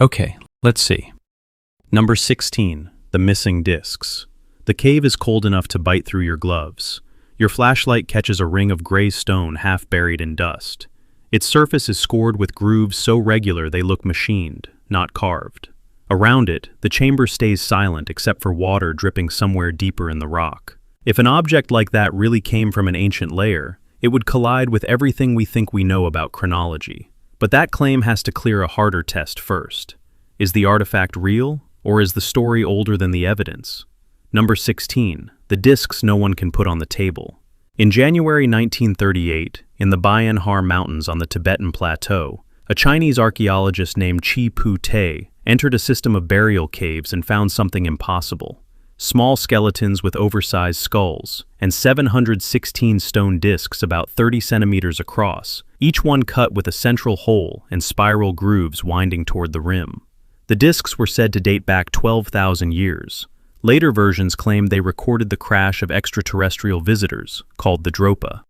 Okay, let's see. Number 16, the missing discs. The cave is cold enough to bite through your gloves. Your flashlight catches a ring of gray stone half buried in dust. Its surface is scored with grooves so regular they look machined, not carved. Around it, the chamber stays silent except for water dripping somewhere deeper in the rock. If an object like that really came from an ancient layer, it would collide with everything we think we know about chronology. But that claim has to clear a harder test first. Is the artifact real, or is the story older than the evidence? Number 16, the discs no one can put on the table. In January 1938, in the Bayan Har Mountains on the Tibetan Plateau, a Chinese archaeologist named Chi Pu Te entered a system of burial caves and found something impossible. Small skeletons with oversized skulls, and 716 stone discs about 30 centimeters across, each one cut with a central hole and spiral grooves winding toward the rim. The discs were said to date back 12,000 years. Later versions claimed they recorded the crash of extraterrestrial visitors, called the Dropa.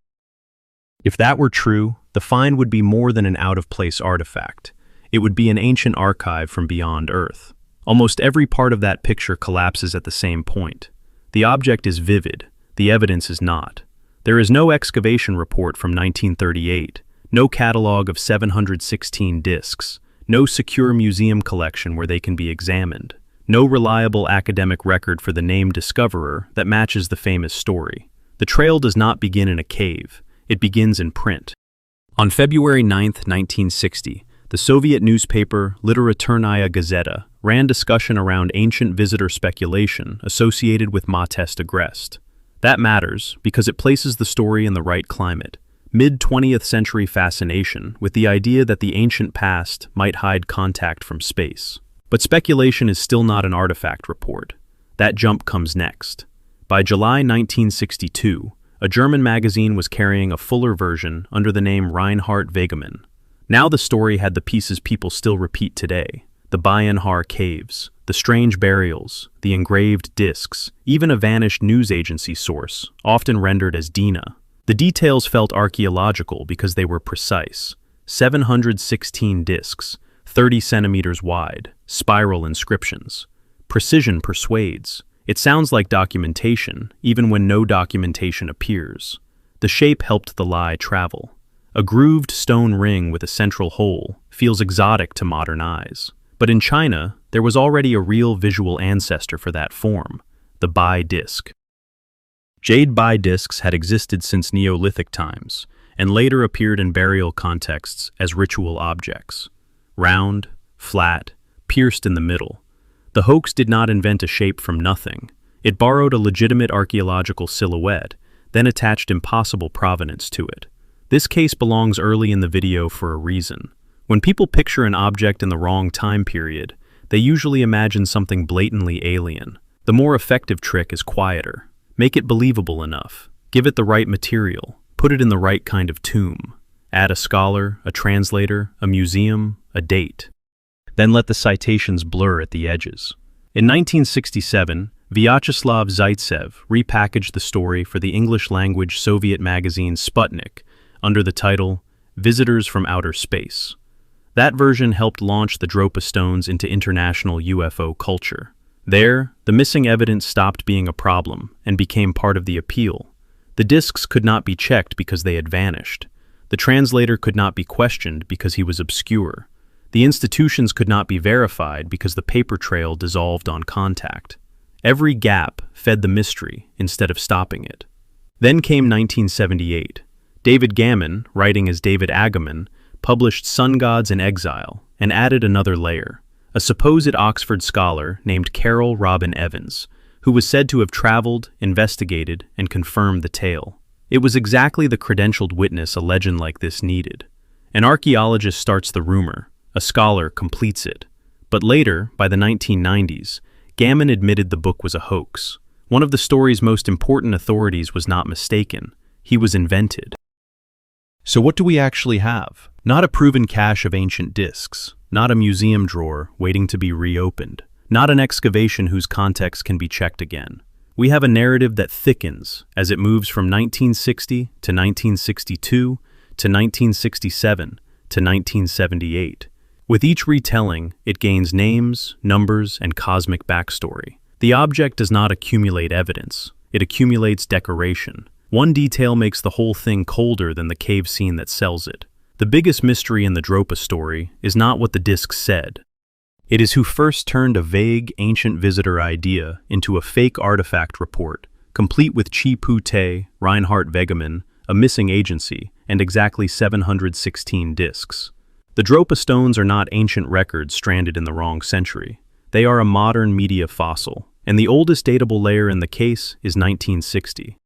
If that were true, the find would be more than an out-of-place artifact. It would be an ancient archive from beyond Earth. Almost every part of that picture collapses at the same point. The object is vivid, the evidence is not. There is no excavation report from 1938, no catalog of 716 discs, no secure museum collection where they can be examined. No reliable academic record for the named discoverer that matches the famous story. The trail does not begin in a cave, it begins in print. On February 9, 1960, the Soviet newspaper Literaturnaya Gazeta ran discussion around ancient visitor speculation associated with Ma Test Agrest. That matters because it places the story in the right climate. Mid-20th century fascination with the idea that the ancient past might hide contact from space. But speculation is still not an artifact report. That jump comes next. By July 1962, a German magazine was carrying a fuller version under the name Reinhard Wegemann. Now the story had the pieces people still repeat today. The Bayan Har caves, the strange burials, the engraved discs, even a vanished news agency source, often rendered as Dina. The details felt archaeological because they were precise. 716 discs, 30 centimeters wide, spiral inscriptions. Precision persuades. It sounds like documentation, even when no documentation appears. The shape helped the lie travel. A grooved stone ring with a central hole feels exotic to modern eyes. But in China, there was already a real visual ancestor for that form, the Bai disc. Jade Bai discs had existed since Neolithic times, and later appeared in burial contexts as ritual objects. Round, flat, pierced in the middle. The hoax did not invent a shape from nothing. It borrowed a legitimate archaeological silhouette, then attached impossible provenance to it. This case belongs early in the video for a reason. When people picture an object in the wrong time period, they usually imagine something blatantly alien. The more effective trick is quieter. Make it believable enough. Give it the right material. Put it in the right kind of tomb. Add a scholar, a translator, a museum, a date. Then let the citations blur at the edges. In 1967, Vyacheslav Zaitsev repackaged the story for the English-language Soviet magazine Sputnik under the title Visitors from Outer Space. That version helped launch the Dropa Stones into international UFO culture. There, the missing evidence stopped being a problem and became part of the appeal. The discs could not be checked because they had vanished. The translator could not be questioned because he was obscure. The institutions could not be verified because the paper trail dissolved on contact. Every gap fed the mystery instead of stopping it. Then came 1978. David Gammon, writing as David Agaman, published Sun Gods in Exile and added another layer. A supposed Oxford scholar named Carol Robin Evans, who was said to have traveled, investigated, and confirmed the tale. It was exactly the credentialed witness a legend like this needed. An archaeologist starts the rumor, a scholar completes it. But later, by the 1990s, Gammon admitted the book was a hoax. One of the story's most important authorities was not mistaken. He was invented. So what do we actually have? Not a proven cache of ancient discs, not a museum drawer waiting to be reopened, not an excavation whose context can be checked again. We have a narrative that thickens as it moves from 1960 to 1962 to 1967 to 1978. With each retelling, it gains names, numbers, and cosmic backstory. The object does not accumulate evidence, it accumulates decoration. One detail makes the whole thing colder than the cave scene that sells it. The biggest mystery in the Dropa story is not what the disc said. It is who first turned a vague, ancient visitor idea into a fake artifact report, complete with Chi Pu-te, Reinhard Wegemann, a missing agency, and exactly 716 discs. The Dropa Stones are not ancient records stranded in the wrong century. They are a modern media fossil, and the oldest datable layer in the case is 1960.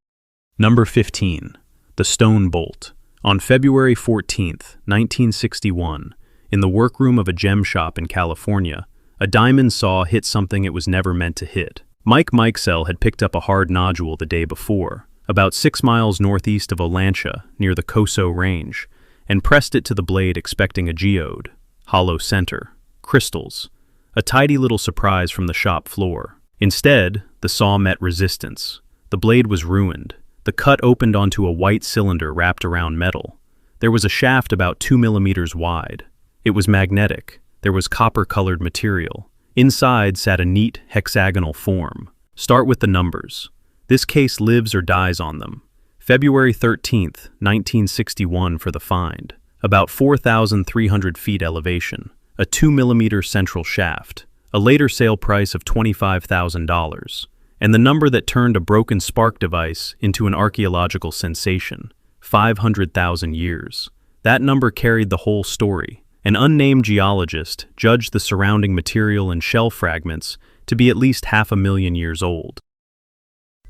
Number 15. The Stone Bolt. On February 14, 1961, in the workroom of a gem shop in California, a diamond saw hit something it was never meant to hit. Mike Mikesell had picked up a hard nodule the day before, about 6 miles northeast of Olancha, near the Coso Range, and pressed it to the blade expecting a geode, hollow center, crystals, a tidy little surprise from the shop floor. Instead, the saw met resistance. The blade was ruined. The cut opened onto a white cylinder wrapped around metal. There was a shaft about 2 millimeters wide. It was magnetic. There was copper-colored material. Inside sat a neat, hexagonal form. Start with the numbers. This case lives or dies on them. February 13, 1961 for the find. About 4,300 feet elevation. A 2 millimeter central shaft. A later sale price of $25,000. And the number that turned a broken spark device into an archaeological sensation. 500,000 years. That number carried the whole story. An unnamed geologist judged the surrounding material and shell fragments to be at least 500,000 years old.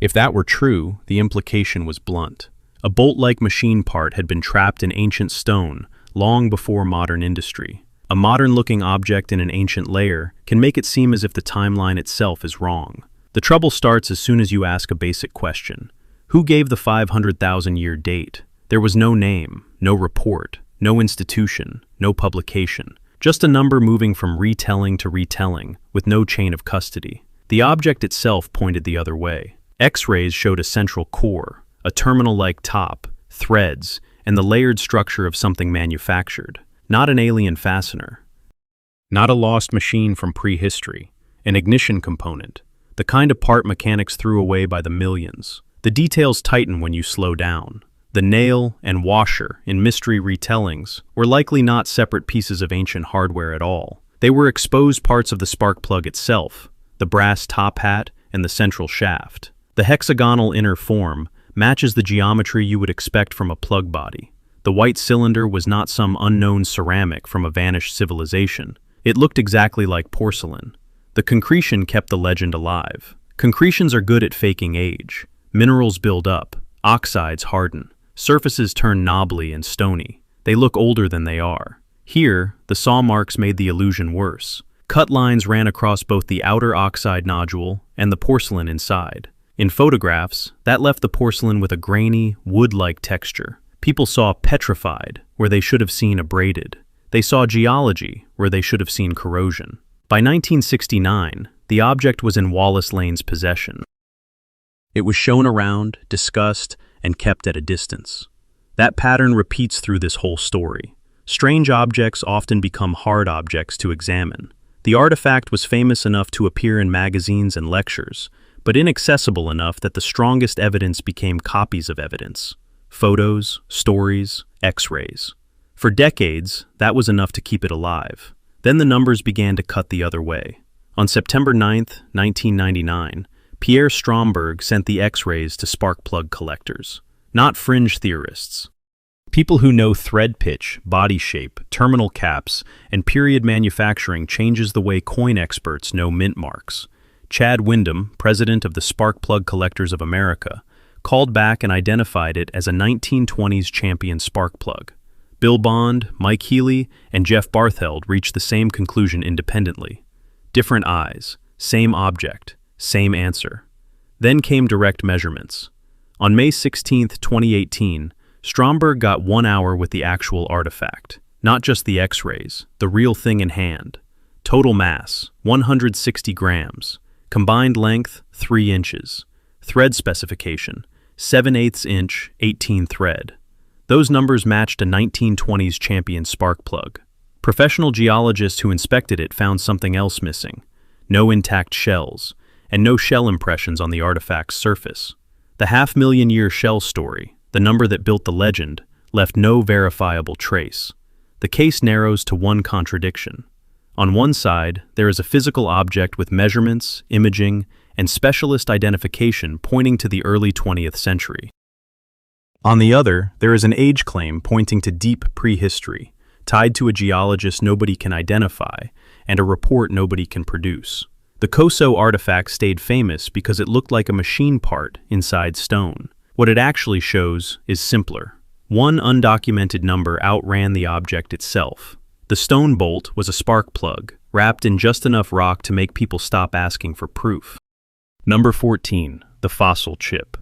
If that were true, the implication was blunt. A bolt-like machine part had been trapped in ancient stone long before modern industry. A modern-looking object in an ancient layer can make it seem as if the timeline itself is wrong. The trouble starts as soon as you ask a basic question. Who gave the 500,000-year date? There was no name, no report, no institution, no publication. Just a number moving from retelling to retelling, with no chain of custody. The object itself pointed the other way. X-rays showed a central core, a terminal-like top, threads, and the layered structure of something manufactured. Not an alien fastener. Not a lost machine from prehistory. An ignition component. The kind of part mechanics threw away by the millions. The details tighten when you slow down. The nail and washer in mystery retellings were likely not separate pieces of ancient hardware at all. They were exposed parts of the spark plug itself, the brass top hat and the central shaft. The hexagonal inner form matches the geometry you would expect from a plug body. The white cylinder was not some unknown ceramic from a vanished civilization. It looked exactly like porcelain. The concretion kept the legend alive. Concretions are good at faking age. Minerals build up, oxides harden, surfaces turn knobbly and stony. They look older than they are. Here, the saw marks made the illusion worse. Cut lines ran across both the outer oxide nodule and the porcelain inside. In photographs, that left the porcelain with a grainy, wood-like texture. People saw petrified where they should have seen abraded. They saw geology where they should have seen corrosion. By 1969, the object was in Wallace Lane's possession. It was shown around, discussed, and kept at a distance. That pattern repeats through this whole story. Strange objects often become hard objects to examine. The artifact was famous enough to appear in magazines and lectures, but inaccessible enough that the strongest evidence became copies of evidence. Photos, stories, X-rays. For decades, that was enough to keep it alive. Then the numbers began to cut the other way. On September 9, 1999, Pierre Stromberg sent the X-rays to spark plug collectors, not fringe theorists. People who know thread pitch, body shape, terminal caps, and period manufacturing changes the way coin experts know mint marks. Chad Wyndham, president of the Spark Plug Collectors of America, called back and identified it as a 1920s champion spark plug. Bill Bond, Mike Healy, and Jeff Bartheld reached the same conclusion independently. Different eyes, same object, same answer. Then came direct measurements. On May 16, 2018, Stromberg got 1 hour with the actual artifact, not just the X-rays, the real thing in hand. Total mass, 160 grams. Combined length, 3 inches. Thread specification, 7/8 inch, 18 thread. Those numbers matched a 1920s champion spark plug. Professional geologists who inspected it found something else missing: no intact shells, and no shell impressions on the artifact's surface. The half-million-year shell story, the number that built the legend, left no verifiable trace. The case narrows to one contradiction. On one side, there is a physical object with measurements, imaging, and specialist identification pointing to the early 20th century. On the other, there is an age claim pointing to deep prehistory, tied to a geologist nobody can identify and a report nobody can produce. The Coso Artifact stayed famous because it looked like a machine part inside stone. What it actually shows is simpler. One undocumented number outran the object itself. The stone bolt was a spark plug, wrapped in just enough rock to make people stop asking for proof. Number 14. The fossil chip.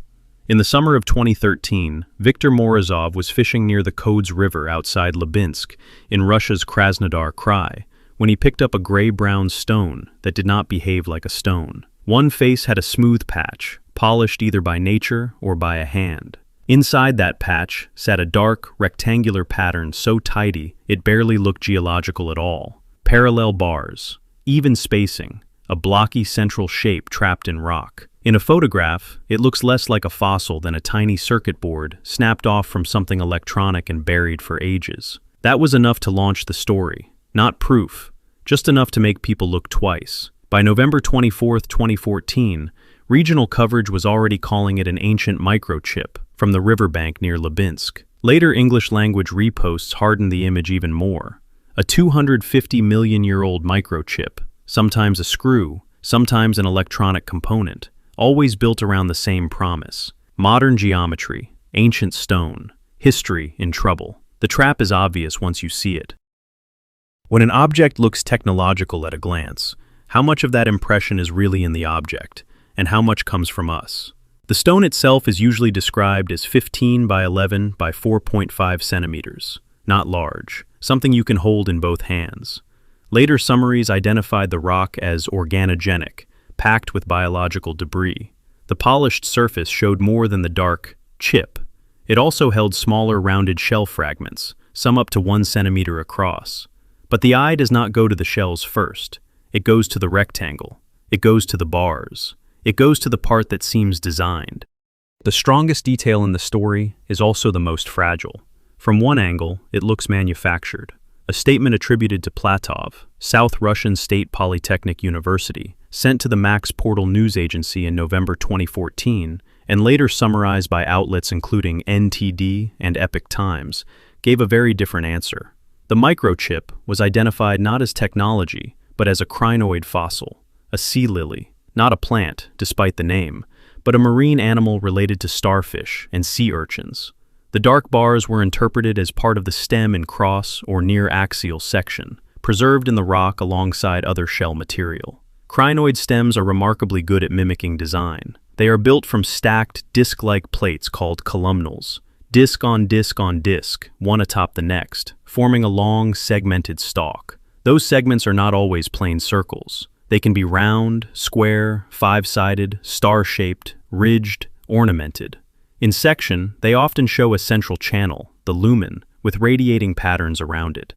In the summer of 2013, Viktor Morozov was fishing near the Kodes River outside Lubinsk in Russia's Krasnodar Krai when he picked up a gray-brown stone that did not behave like a stone. One face had a smooth patch, polished either by nature or by a hand. Inside that patch sat a dark, rectangular pattern so tidy it barely looked geological at all. Parallel bars, even spacing, a blocky central shape trapped in rock. In a photograph, it looks less like a fossil than a tiny circuit board snapped off from something electronic and buried for ages. That was enough to launch the story. Not proof, just enough to make people look twice. By November 24, 2014, regional coverage was already calling it an ancient microchip from the riverbank near Lubinsk. Later English-language reposts hardened the image even more. A 250-million-year-old microchip, sometimes a screw, sometimes an electronic component, always built around the same promise. Modern geometry, ancient stone, history in trouble. The trap is obvious once you see it. When an object looks technological at a glance, how much of that impression is really in the object, and how much comes from us? The stone itself is usually described as 15 by 11 by 4.5 centimeters, not large, something you can hold in both hands. Later summaries identified the rock as organogenic, packed with biological debris. The polished surface showed more than the dark chip. It also held smaller rounded shell fragments, some up to 1 centimeter across. But the eye does not go to the shells first. It goes to the rectangle. It goes to the bars. It goes to the part that seems designed. The strongest detail in the story is also the most fragile. From one angle, it looks manufactured. A statement attributed to Platov, South Russian State Polytechnic University, sent to the Max Portal news agency in November 2014, and later summarized by outlets including NTD and Epoch Times, gave a very different answer. The microchip was identified not as technology, but as a crinoid fossil, a sea lily, not a plant, despite the name, but a marine animal related to starfish and sea urchins. The dark bars were interpreted as part of the stem and cross or near axial section, preserved in the rock alongside other shell material. Crinoid stems are remarkably good at mimicking design. They are built from stacked, disc-like plates called columnals, disc on disc on disc, one atop the next, forming a long, segmented stalk. Those segments are not always plain circles. They can be round, square, five-sided, star-shaped, ridged, ornamented. In section, they often show a central channel, the lumen, with radiating patterns around it.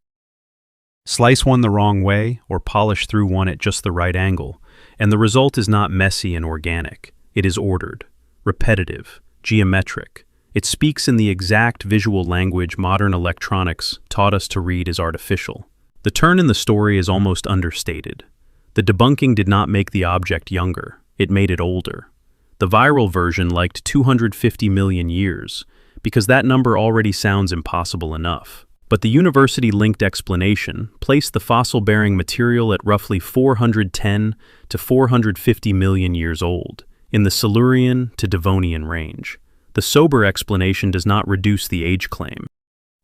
Slice one the wrong way, or polish through one at just the right angle, and the result is not messy and organic. It is ordered, repetitive, geometric. It speaks in the exact visual language modern electronics taught us to read as artificial. The turn in the story is almost understated. The debunking did not make the object younger, it made it older. The viral version liked 250 million years, because that number already sounds impossible enough. But the university-linked explanation placed the fossil-bearing material at roughly 410 to 450 million years old, in the Silurian to Devonian range. The sober explanation does not reduce the age claim.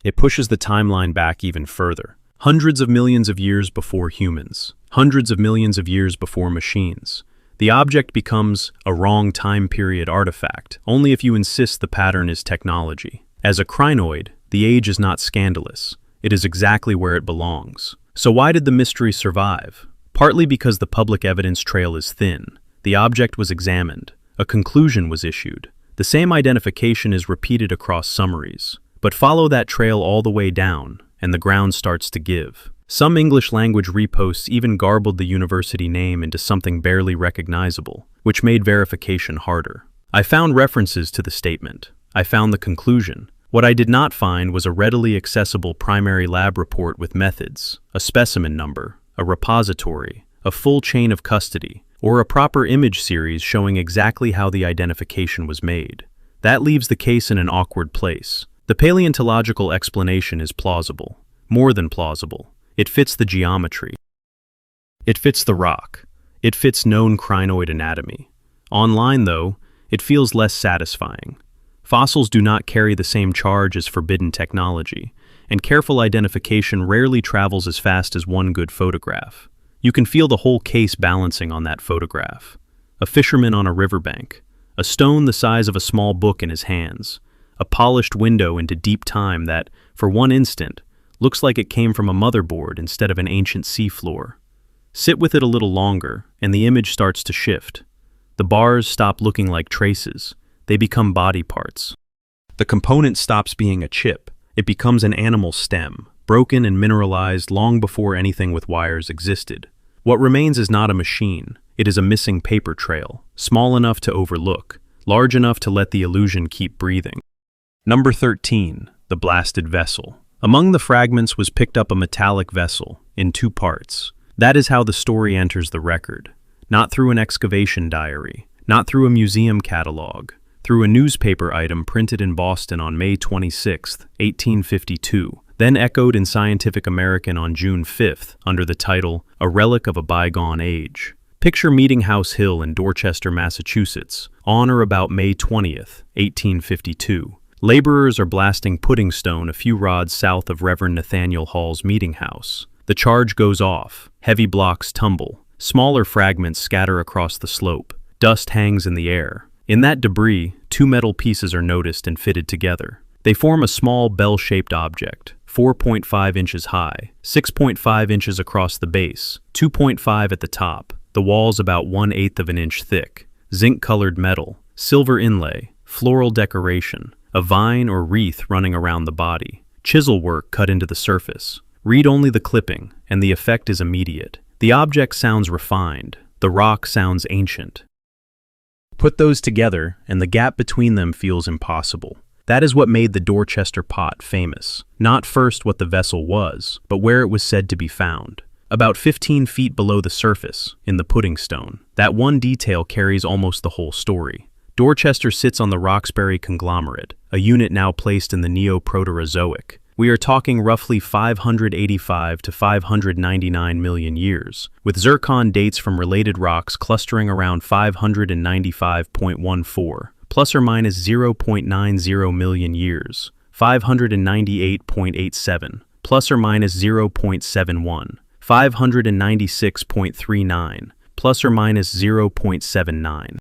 It pushes the timeline back even further. Hundreds of millions of years before humans, hundreds of millions of years before machines. The object becomes a wrong time period artifact, only if you insist the pattern is technology. As a crinoid, the age is not scandalous. It is exactly where it belongs. So why did the mystery survive? Partly because the public evidence trail is thin. The object was examined. A conclusion was issued. The same identification is repeated across summaries. But follow that trail all the way down, and the ground starts to give. Some English-language reposts even garbled the university name into something barely recognizable, which made verification harder. I found references to the statement. I found the conclusion. What I did not find was a readily accessible primary lab report with methods, a specimen number, a repository, a full chain of custody, or a proper image series showing exactly how the identification was made. That leaves the case in an awkward place. The paleontological explanation is plausible, more than plausible. It fits the geometry. It fits the rock. It fits known crinoid anatomy. Online, though, it feels less satisfying. Fossils do not carry the same charge as forbidden technology, and careful identification rarely travels as fast as one good photograph. You can feel the whole case balancing on that photograph. A fisherman on a riverbank, a stone the size of a small book in his hands, a polished window into deep time that, for one instant, looks like it came from a motherboard instead of an ancient seafloor. Sit with it a little longer, and the image starts to shift. The bars stop looking like traces. They become body parts. The component stops being a chip. It becomes an animal stem, broken and mineralized long before anything with wires existed. What remains is not a machine. It is a missing paper trail, small enough to overlook, large enough to let the illusion keep breathing. Number 13, the blasted vessel. Among the fragments was picked up a metallic vessel, in 2 parts. That is how the story enters the record. Not through an excavation diary, not through a museum catalog, through a newspaper item printed in Boston on May 26, 1852, then echoed in Scientific American on June 5 under the title, A Relic of a Bygone Age. Picture Meeting House Hill in Dorchester, Massachusetts, on or about May 20, 1852. Laborers are blasting pudding stone a few rods south of Reverend Nathaniel Hall's meeting house. The charge goes off, heavy blocks tumble, smaller fragments scatter across the slope, dust hangs in the air. In that debris, 2 metal pieces are noticed and fitted together. They form a small bell-shaped object, 4.5 inches high, 6.5 inches across the base, 2.5 at the top, the walls about 1/8 of an inch thick, zinc-colored metal, silver inlay, floral decoration, a vine or wreath running around the body, chisel work cut into the surface. Read only the clipping, and the effect is immediate. The object sounds refined, the rock sounds ancient. Put those together, and the gap between them feels impossible. That is what made the Dorchester pot famous. Not first what the vessel was, but where it was said to be found. About 15 feet below the surface, in the pudding stone. That one detail carries almost the whole story. Dorchester sits on the Roxbury conglomerate, a unit now placed in the Neo-Proterozoic. We are talking roughly 585 to 599 million years, with zircon dates from related rocks clustering around 595.14, plus or minus 0.90 million years, 598.87, plus or minus 0.71, 596.39, plus or minus 0.79.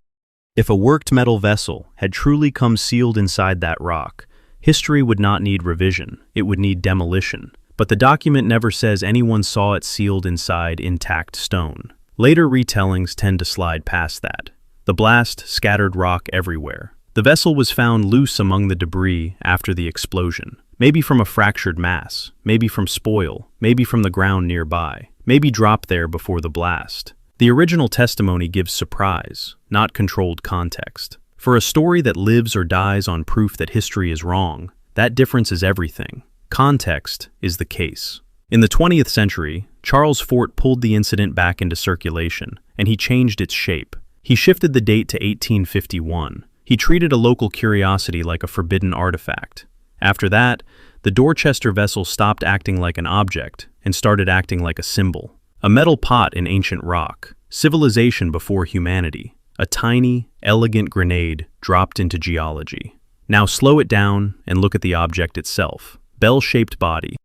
If a worked metal vessel had truly come sealed inside that rock, history would not need revision, it would need demolition. But the document never says anyone saw it sealed inside intact stone. Later retellings tend to slide past that. The blast scattered rock everywhere. The vessel was found loose among the debris after the explosion. Maybe from a fractured mass, maybe from spoil, maybe from the ground nearby, maybe dropped there before the blast. The original testimony gives surprise, not controlled context. For a story that lives or dies on proof that history is wrong, that difference is everything. Context is the case. In the 20th century, Charles Fort pulled the incident back into circulation, and he changed its shape. He shifted the date to 1851. He treated a local curiosity like a forbidden artifact. After that, the Dorchester vessel stopped acting like an object and started acting like a symbol. A metal pot in ancient rock, civilization before humanity, a tiny, elegant grenade dropped into geology. Now slow it down and look at the object itself. Bell-shaped body,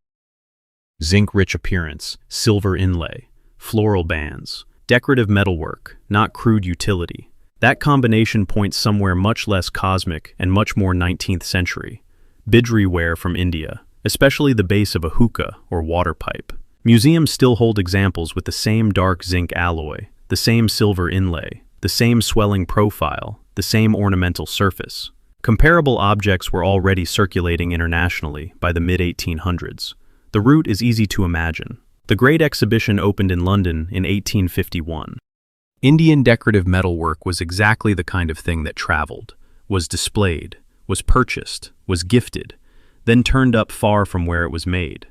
zinc-rich appearance, silver inlay, floral bands, decorative metalwork, not crude utility. That combination points somewhere much less cosmic and much more 19th century. Bidri ware from India, especially the base of a hookah or water pipe. Museums still hold examples with the same dark zinc alloy, the same silver inlay, the same swelling profile, the same ornamental surface. Comparable objects were already circulating internationally by the mid-1800s. The route is easy to imagine. The Great Exhibition opened in London in 1851. Indian decorative metalwork was exactly the kind of thing that traveled, was displayed, was purchased, was gifted, then turned up far from where it was made.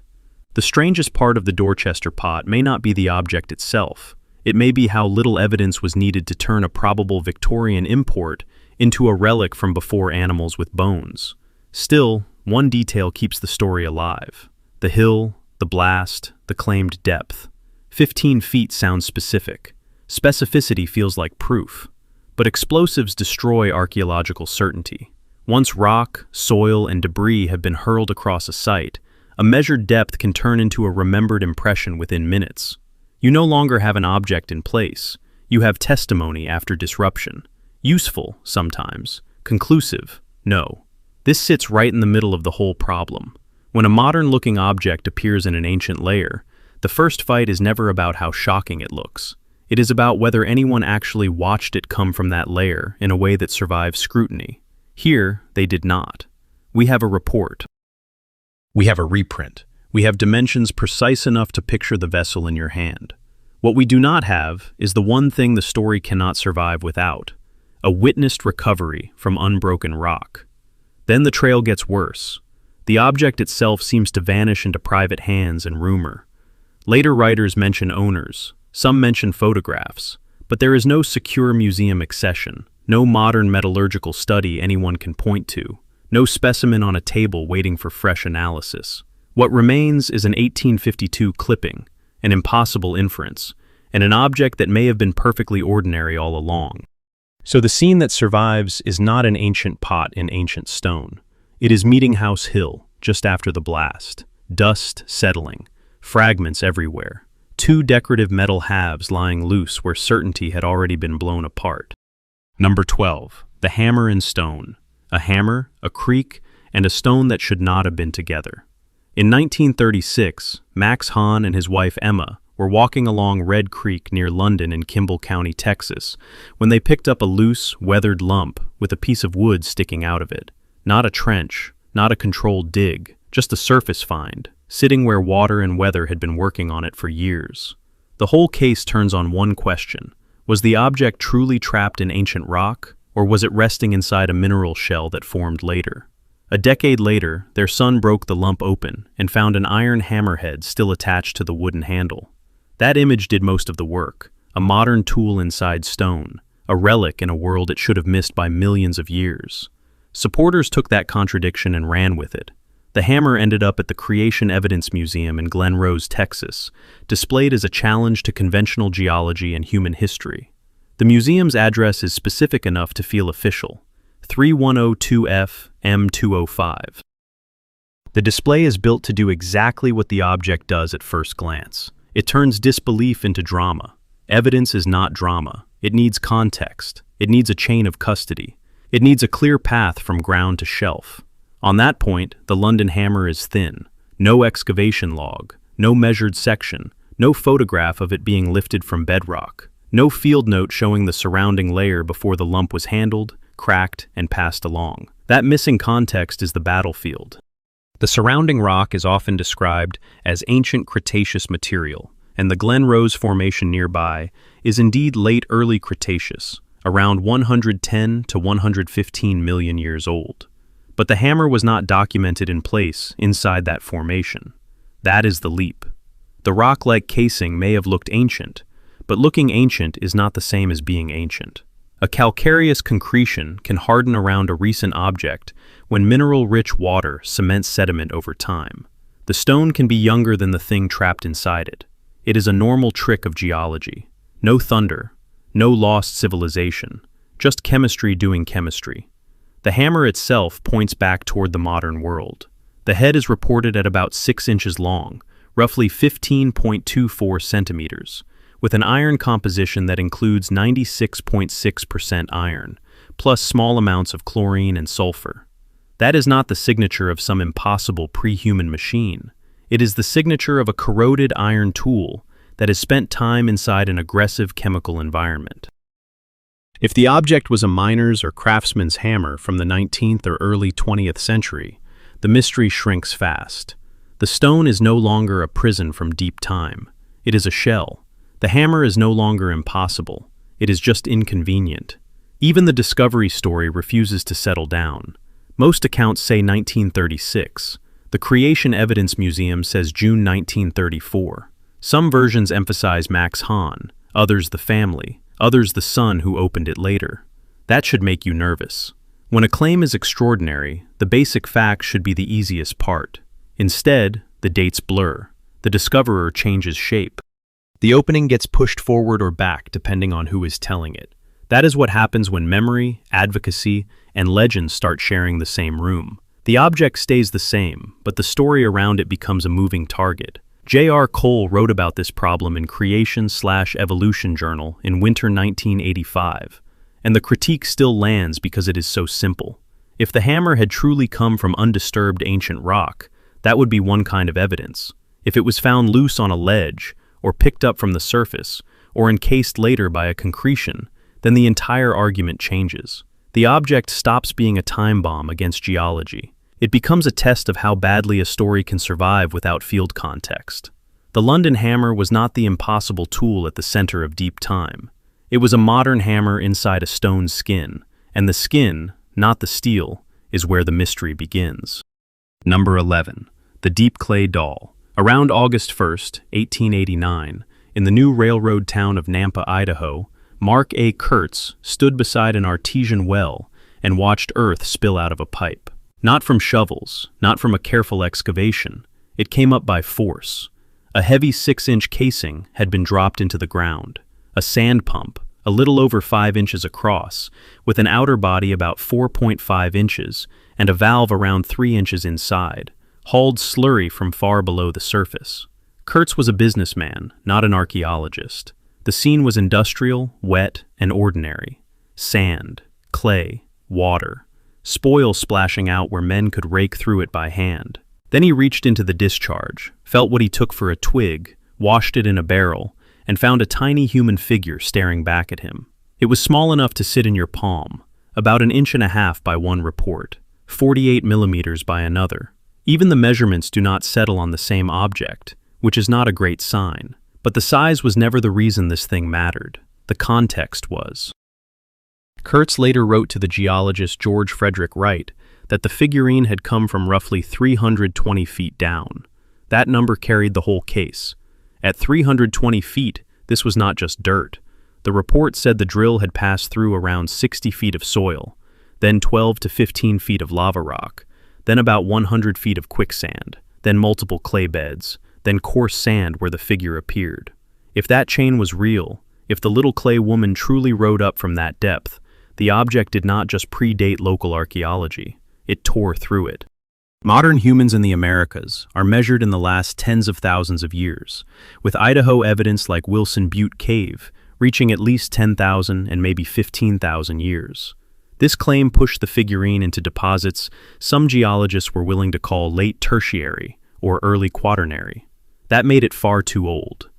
The strangest part of the Dorchester pot may not be the object itself. It may be how little evidence was needed to turn a probable Victorian import into a relic from before animals with bones. Still, one detail keeps the story alive. The hill, the blast, the claimed depth. 15 feet sounds specific. Specificity feels like proof. But explosives destroy archaeological certainty. Once rock, soil, and debris have been hurled across a site, a measured depth can turn into a remembered impression within minutes. You no longer have an object in place. You have testimony after disruption. Useful, sometimes. Conclusive, no. This sits right in the middle of the whole problem. When a modern-looking object appears in an ancient layer, the first fight is never about how shocking it looks. It is about whether anyone actually watched it come from that layer in a way that survives scrutiny. Here, they did not. We have a report. We have a reprint. We have dimensions precise enough to picture the vessel in your hand. What we do not have is the one thing the story cannot survive without: a witnessed recovery from unbroken rock. Then the trail gets worse. The object itself seems to vanish into private hands and rumor. Later writers mention owners. Some mention photographs, but there is no secure museum accession, no modern metallurgical study anyone can point to, no specimen on a table waiting for fresh analysis. What remains is an 1852 clipping, an impossible inference, and an object that may have been perfectly ordinary all along. So the scene that survives is not an ancient pot in ancient stone. It is Meeting House Hill, just after the blast. Dust settling, fragments everywhere. Two decorative metal halves lying loose where certainty had already been blown apart. Number 12. The hammer and stone. A hammer, a creak, and a stone that should not have been together. In 1936, Max Hahn and his wife Emma were walking along Red Creek near London in Kimball County, Texas, when they picked up a loose, weathered lump with a piece of wood sticking out of it. Not a trench, not a controlled dig, just a surface find, sitting where water and weather had been working on it for years. The whole case turns on one question. Was the object truly trapped in ancient rock, or was it resting inside a mineral shell that formed later? A decade later, their son broke the lump open and found an iron hammerhead still attached to the wooden handle. That image did most of the work, a modern tool inside stone, a relic in a world it should have missed by millions of years. Supporters took that contradiction and ran with it. The hammer ended up at the Creation Evidence Museum in Glen Rose, Texas, displayed as a challenge to conventional geology and human history. The museum's address is specific enough to feel official: 3102F M205. The display is built to do exactly what the object does at first glance. It turns disbelief into drama. Evidence is not drama. It needs context. It needs a chain of custody. It needs a clear path from ground to shelf. On that point, the London hammer is thin. No excavation log, no measured section, no photograph of it being lifted from bedrock, no field note showing the surrounding layer before the lump was handled, cracked, and passed along. That missing context is the battlefield. The surrounding rock is often described as ancient Cretaceous material, and the Glen Rose Formation nearby is indeed late early Cretaceous, around 110 to 115 million years old. But the hammer was not documented in place inside that formation. That is the leap. The rock-like casing may have looked ancient, but looking ancient is not the same as being ancient. A calcareous concretion can harden around a recent object when mineral-rich water cements sediment over time. The stone can be younger than the thing trapped inside it. It is a normal trick of geology. No thunder, no lost civilization, just chemistry doing chemistry. The hammer itself points back toward the modern world. The head is reported at about 6 inches long, roughly 15.24 centimeters, with an iron composition that includes 96.6% iron, plus small amounts of chlorine and sulfur. That is not the signature of some impossible pre-human machine. It is the signature of a corroded iron tool that has spent time inside an aggressive chemical environment. If the object was a miner's or craftsman's hammer from the 19th or early 20th century, the mystery shrinks fast. The stone is no longer a prison from deep time. It is a shell. The hammer is no longer impossible. It is just inconvenient. Even the discovery story refuses to settle down. Most accounts say 1936. The Creation Evidence Museum says June 1934. Some versions emphasize Max Hahn, others the family, others the son who opened it later. That should make you nervous. When a claim is extraordinary, the basic facts should be the easiest part. Instead, the dates blur. The discoverer changes shape. The opening gets pushed forward or back depending on who is telling it. That is what happens when memory, advocacy, and legend start sharing the same room. The object stays the same, but the story around it becomes a moving target. J.R. Cole wrote about this problem in Creation/Evolution Journal in winter 1985, and the critique still lands because it is so simple. If the hammer had truly come from undisturbed ancient rock, that would be one kind of evidence. If it was found loose on a ledge, or picked up from the surface, or encased later by a concretion, then the entire argument changes. The object stops being a time bomb against geology. It becomes a test of how badly a story can survive without field context. The London hammer was not the impossible tool at the center of deep time. It was a modern hammer inside a stone's skin, and the skin, not the steel, is where the mystery begins. Number 11. The Deep Clay Doll. Around August 1st, 1889, in the new railroad town of Nampa, Idaho, Mark A. Kurtz stood beside an artesian well and watched earth spill out of a pipe. Not from shovels, not from a careful excavation. It came up by force. A heavy 6-inch casing had been dropped into the ground. A sand pump, a little over 5 inches across, with an outer body about 4.5 inches and a valve around 3 inches inside, hauled slurry from far below the surface. Kurtz was a businessman, not an archaeologist. The scene was industrial, wet, and ordinary. Sand, clay, water, spoil splashing out where men could rake through it by hand. Then he reached into the discharge, felt what he took for a twig, washed it in a barrel, and found a tiny human figure staring back at him. It was small enough to sit in your palm, about 1.5 inches by one report, 48 millimeters by another. Even the measurements do not settle on the same object, which is not a great sign. But the size was never the reason this thing mattered. The context was. Kurtz later wrote to the geologist George Frederick Wright that the figurine had come from roughly 320 feet down. That number carried the whole case. At 320 feet, this was not just dirt. The report said the drill had passed through around 60 feet of soil, then 12 to 15 feet of lava rock, then about 100 feet of quicksand, then multiple clay beds, then coarse sand where the figure appeared. If that chain was real, if the little clay woman truly rode up from that depth, the object did not just predate local archaeology, it tore through it. Modern humans in the Americas are measured in the last tens of thousands of years, with Idaho evidence like Wilson Butte Cave reaching at least 10,000 and maybe 15,000 years. This claim pushed the figurine into deposits some geologists were willing to call late tertiary or early quaternary. That made it far too old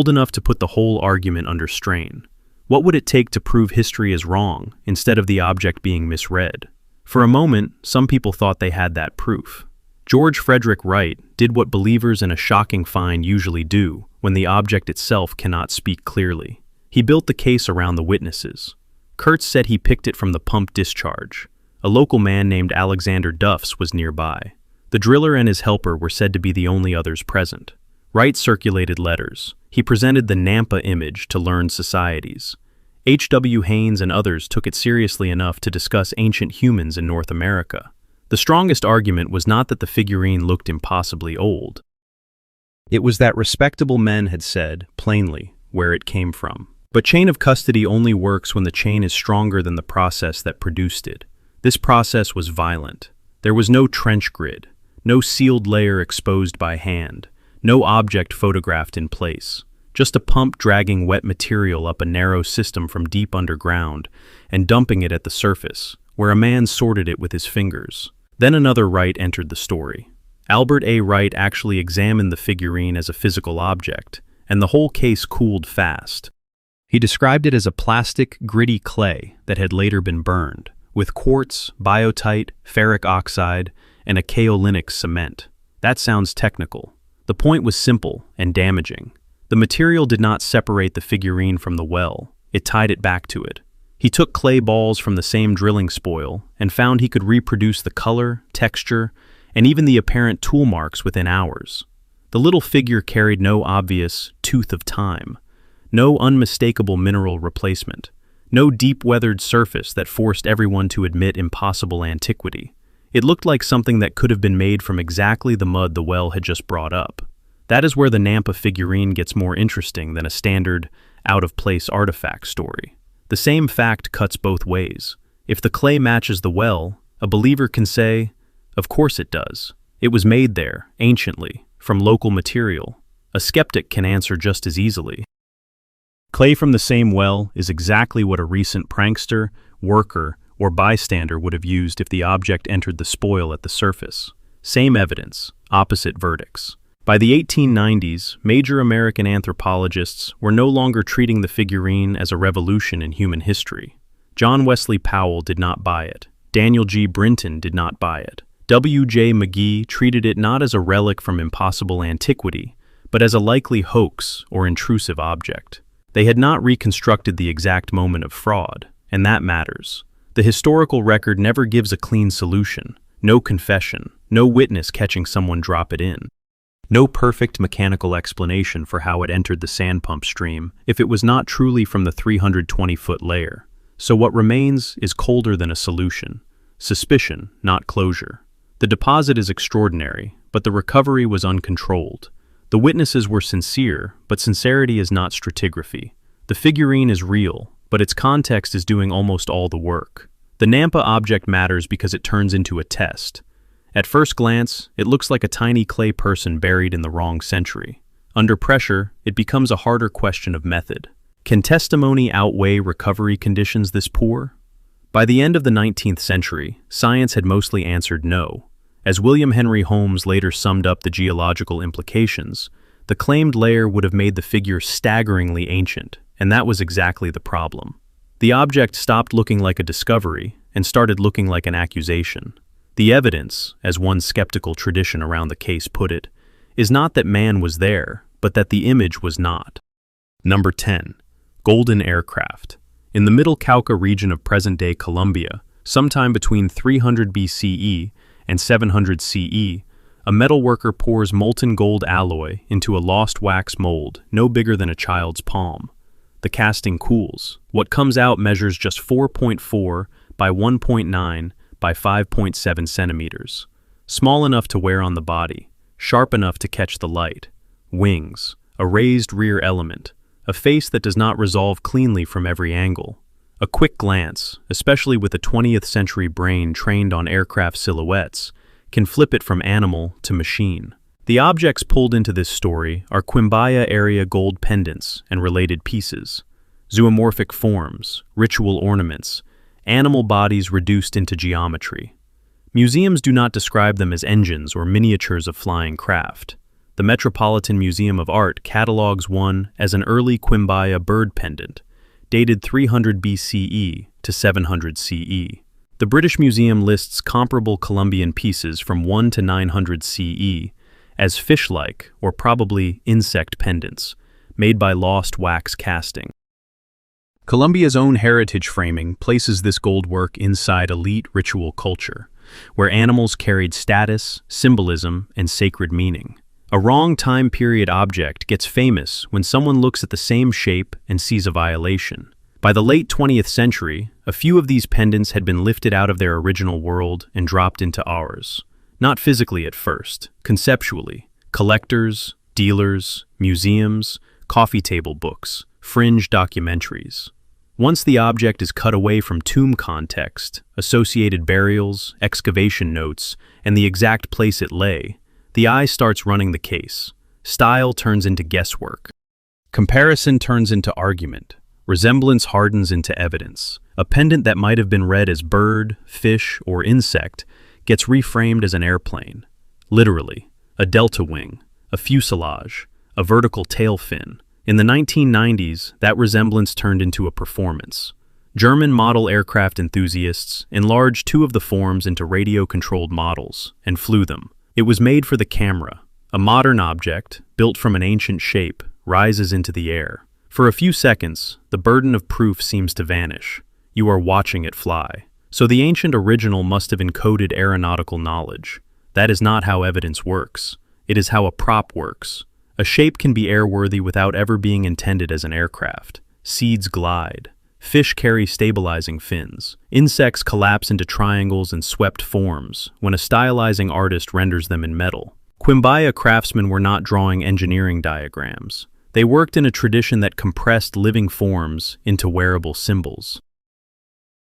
enough to put the whole argument under strain. What would it take to prove history is wrong instead of the object being misread? For a moment, some people thought they had that proof. George Frederick Wright did what believers in a shocking find usually do when the object itself cannot speak clearly. He built the case around the witnesses. Kurtz said he picked it from the pump discharge. A local man named Alexander Duffs was nearby. The driller and his helper were said to be the only others present. Wright circulated letters. He presented the Nampa image to learned societies. H.W. Haynes and others took it seriously enough to discuss ancient humans in North America. The strongest argument was not that the figurine looked impossibly old. It was that respectable men had said, plainly, where it came from. But chain of custody only works when the chain is stronger than the process that produced it. This process was violent. There was no trench grid, no sealed layer exposed by hand, no object photographed in place. Just a pump dragging wet material up a narrow system from deep underground and dumping it at the surface, where a man sorted it with his fingers. Then another Wright entered the story. Albert A. Wright actually examined the figurine as a physical object, and the whole case cooled fast. He described it as a plastic, gritty clay that had later been burned, with quartz, biotite, ferric oxide, and a kaolinic cement. That sounds technical. The point was simple and damaging. The material did not separate the figurine from the well, it tied it back to it. He took clay balls from the same drilling spoil and found he could reproduce the color, texture, and even the apparent tool marks within hours. The little figure carried no obvious tooth of time, no unmistakable mineral replacement, no deep-weathered surface that forced everyone to admit impossible antiquity. It looked like something that could have been made from exactly the mud the well had just brought up. That is where the Nampa figurine gets more interesting than a standard, out-of-place artifact story. The same fact cuts both ways. If the clay matches the well, a believer can say, of course it does. It was made there, anciently, from local material. A skeptic can answer just as easily. Clay from the same well is exactly what a recent prankster, worker, or bystander would have used if the object entered the spoil at the surface. Same evidence, opposite verdicts. By the 1890s, major American anthropologists were no longer treating the figurine as a revolution in human history. John Wesley Powell did not buy it. Daniel G. Brinton did not buy it. W. J. McGee treated it not as a relic from impossible antiquity, but as a likely hoax or intrusive object. They had not reconstructed the exact moment of fraud, and that matters. The historical record never gives a clean solution, no confession, no witness catching someone drop it in. No perfect mechanical explanation for how it entered the sand pump stream if it was not truly from the 320-foot layer. So what remains is colder than a solution. Suspicion, not closure. The deposit is extraordinary, but the recovery was uncontrolled. The witnesses were sincere, but sincerity is not stratigraphy. The figurine is real, but its context is doing almost all the work. The Nampa object matters because it turns into a test. At first glance, it looks like a tiny clay person buried in the wrong century. Under pressure, it becomes a harder question of method. Can testimony outweigh recovery conditions this poor? By the end of the 19th century, science had mostly answered no. As William Henry Holmes later summed up the geological implications, the claimed layer would have made the figure staggeringly ancient, and that was exactly the problem. The object stopped looking like a discovery and started looking like an accusation. The evidence, as one skeptical tradition around the case put it, is not that man was there, but that the image was not. Number 10. Golden aircraft. In the Middle Cauca region of present-day Colombia, sometime between 300 BCE and 700 CE, a metalworker pours molten gold alloy into a lost wax mold no bigger than a child's palm. The casting cools. What comes out measures just 4.4 by 1.9 by 5.7 centimeters. Small enough to wear on the body, sharp enough to catch the light. Wings, a raised rear element, a face that does not resolve cleanly from every angle. A quick glance, especially with a 20th century brain trained on aircraft silhouettes, can flip it from animal to machine. The objects pulled into this story are Quimbaya area gold pendants and related pieces, zoomorphic forms, ritual ornaments, animal bodies reduced into geometry. Museums do not describe them as engines or miniatures of flying craft. The Metropolitan Museum of Art catalogs one as an early Quimbaya bird pendant, dated 300 BCE to 700 CE. The British Museum lists comparable Colombian pieces from 1 to 900 CE as fish-like or probably insect pendants, made by lost wax casting. Colombia's own heritage framing places this gold work inside elite ritual culture, where animals carried status, symbolism, and sacred meaning. A wrong time period object gets famous when someone looks at the same shape and sees a violation. By the late 20th century, a few of these pendants had been lifted out of their original world and dropped into ours. Not physically at first, conceptually. Collectors, dealers, museums, coffee table books, fringe documentaries. Once the object is cut away from tomb context, associated burials, excavation notes, and the exact place it lay, the eye starts running the case. Style turns into guesswork. Comparison turns into argument. Resemblance hardens into evidence. A pendant that might have been read as bird, fish, or insect gets reframed as an airplane. Literally, a delta wing, a fuselage, a vertical tail fin. In the 1990s, that resemblance turned into a performance. German model aircraft enthusiasts enlarged two of the forms into radio-controlled models and flew them. It was made for the camera. A modern object, built from an ancient shape, rises into the air. For a few seconds, the burden of proof seems to vanish. You are watching it fly. So the ancient original must have encoded aeronautical knowledge. That is not how evidence works. It is how a prop works. A shape can be airworthy without ever being intended as an aircraft. Seeds glide. Fish carry stabilizing fins. Insects collapse into triangles and swept forms when a stylizing artist renders them in metal. Quimbaya craftsmen were not drawing engineering diagrams. They worked in a tradition that compressed living forms into wearable symbols.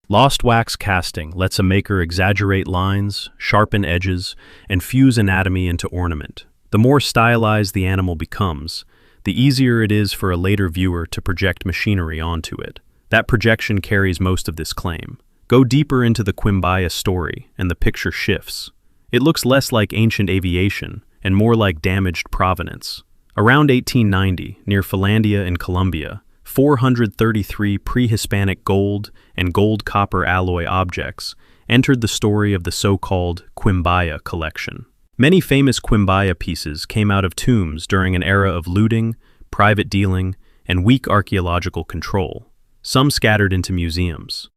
Lost wax casting lets a maker exaggerate lines, sharpen edges, and fuse anatomy into ornament. The more stylized the animal becomes, the easier it is for a later viewer to project machinery onto it. That projection carries most of this claim. Go deeper into the Quimbaya story, and the picture shifts. It looks less like ancient aviation and more like damaged provenance. Around 1890, near Finlandia in Colombia, 433 pre-Hispanic gold and gold-copper alloy objects entered the story of the so-called Quimbaya collection. Many famous Quimbaya pieces came out of tombs during an era of looting, private dealing, and weak archaeological control. Some scattered into museums,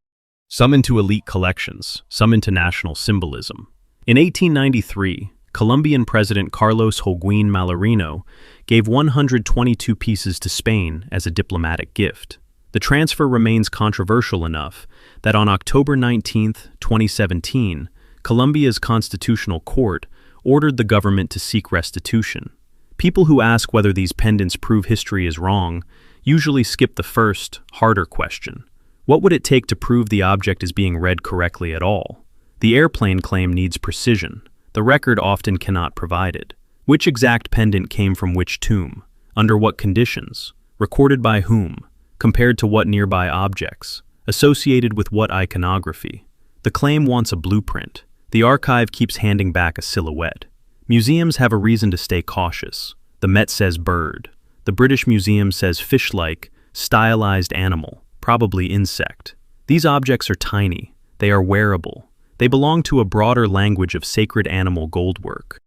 some into elite collections, some into national symbolism. In 1893, Colombian President Carlos Joaquín Mallarino gave 122 pieces to Spain as a diplomatic gift. The transfer remains controversial enough that on October 19, 2017, Colombia's constitutional court ordered the government to seek restitution. People who ask whether these pendants prove history is wrong usually skip the first, harder question. What would it take to prove the object is being read correctly at all? The airplane claim needs precision. The record often cannot provide it. Which exact pendant came from which tomb? Under what conditions? Recorded by whom? Compared to what nearby objects? Associated with what iconography? The claim wants a blueprint. The archive keeps handing back a silhouette. Museums have a reason to stay cautious. The Met says bird. The British Museum says fish-like, stylized animal, probably insect. These objects are tiny. They are wearable. They belong to a broader language of sacred animal goldwork.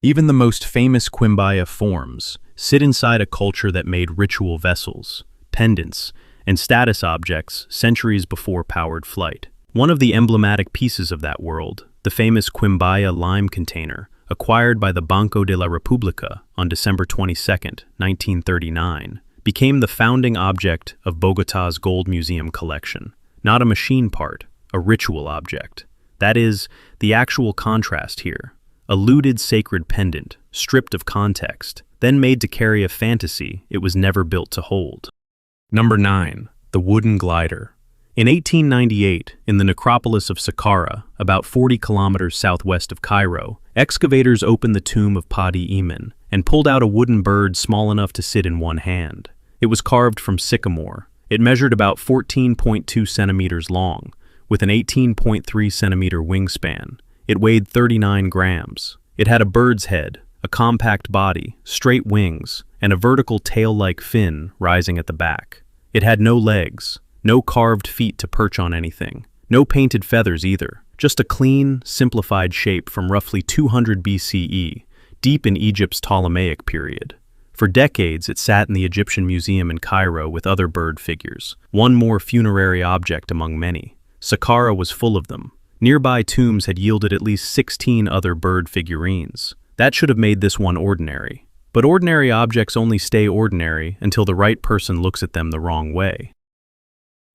Even the most famous Quimbaya forms sit inside a culture that made ritual vessels, pendants, and status objects centuries before powered flight. One of the emblematic pieces of that world, the famous Quimbaya lime container, acquired by the Banco de la República on December 22, 1939, became the founding object of Bogotà's Gold Museum collection. Not a machine part, a ritual object. That is, the actual contrast here. A looted sacred pendant, stripped of context, then made to carry a fantasy it was never built to hold. Number 9. The wooden glider. In 1898, in the necropolis of Saqqara, about 40 kilometers southwest of Cairo, excavators opened the tomb of Padi Emin and pulled out a wooden bird small enough to sit in one hand. It was carved from sycamore. It measured about 14.2 centimeters long, with an 18.3 centimeter wingspan. It weighed 39 grams. It had a bird's head, a compact body, straight wings, and a vertical tail-like fin rising at the back. It had no legs, no carved feet to perch on anything, no painted feathers either, just a clean, simplified shape from roughly 200 BCE, deep in Egypt's Ptolemaic period. For decades, it sat in the Egyptian Museum in Cairo with other bird figures, one more funerary object among many. Saqqara was full of them. Nearby tombs had yielded at least 16 other bird figurines. That should have made this one ordinary. But ordinary objects only stay ordinary until the right person looks at them the wrong way.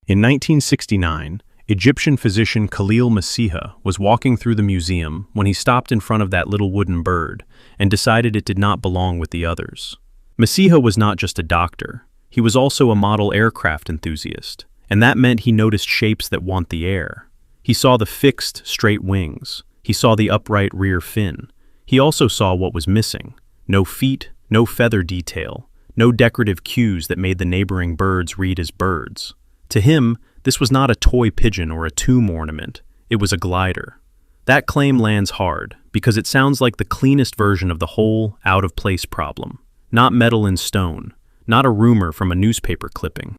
In 1969, Egyptian physician Khalil Masiha was walking through the museum when he stopped in front of that little wooden bird and decided it did not belong with the others. Masiha was not just a doctor. He was also a model aircraft enthusiast, and that meant he noticed shapes that want the air. He saw the fixed, straight wings. He saw the upright rear fin. He also saw what was missing. No feet, no feather detail, no decorative cues that made the neighboring birds read as birds. To him, this was not a toy pigeon or a tomb ornament. It was a glider. That claim lands hard because it sounds like the cleanest version of the whole out-of-place problem. Not metal and stone, not a rumor from a newspaper clipping.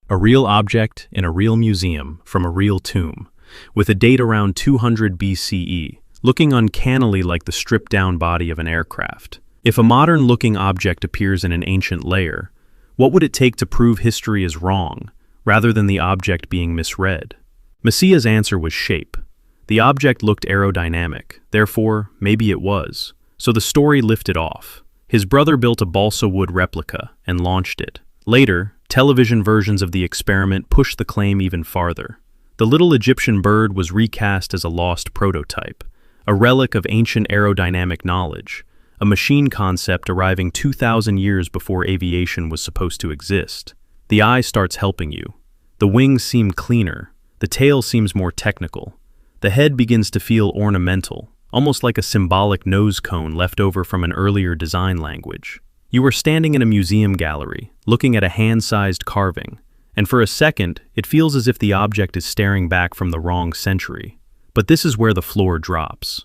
A real object in a real museum from a real tomb, with a date around 200 BCE, looking uncannily like the stripped-down body of an aircraft. If a modern-looking object appears in an ancient layer, what would it take to prove history is wrong, rather than the object being misread? Messiah's answer was shape. The object looked aerodynamic, therefore, maybe it was. So the story lifted off. His brother built a balsa wood replica and launched it. Later, television versions of the experiment pushed the claim even farther. The little Egyptian bird was recast as a lost prototype, a relic of ancient aerodynamic knowledge, a machine concept arriving 2,000 years before aviation was supposed to exist. The eye starts helping you. The wings seem cleaner. The tail seems more technical. The head begins to feel ornamental, almost like a symbolic nose cone left over from an earlier design language. You are standing in a museum gallery, looking at a hand-sized carving, and for a second, it feels as if the object is staring back from the wrong century. But this is where the floor drops.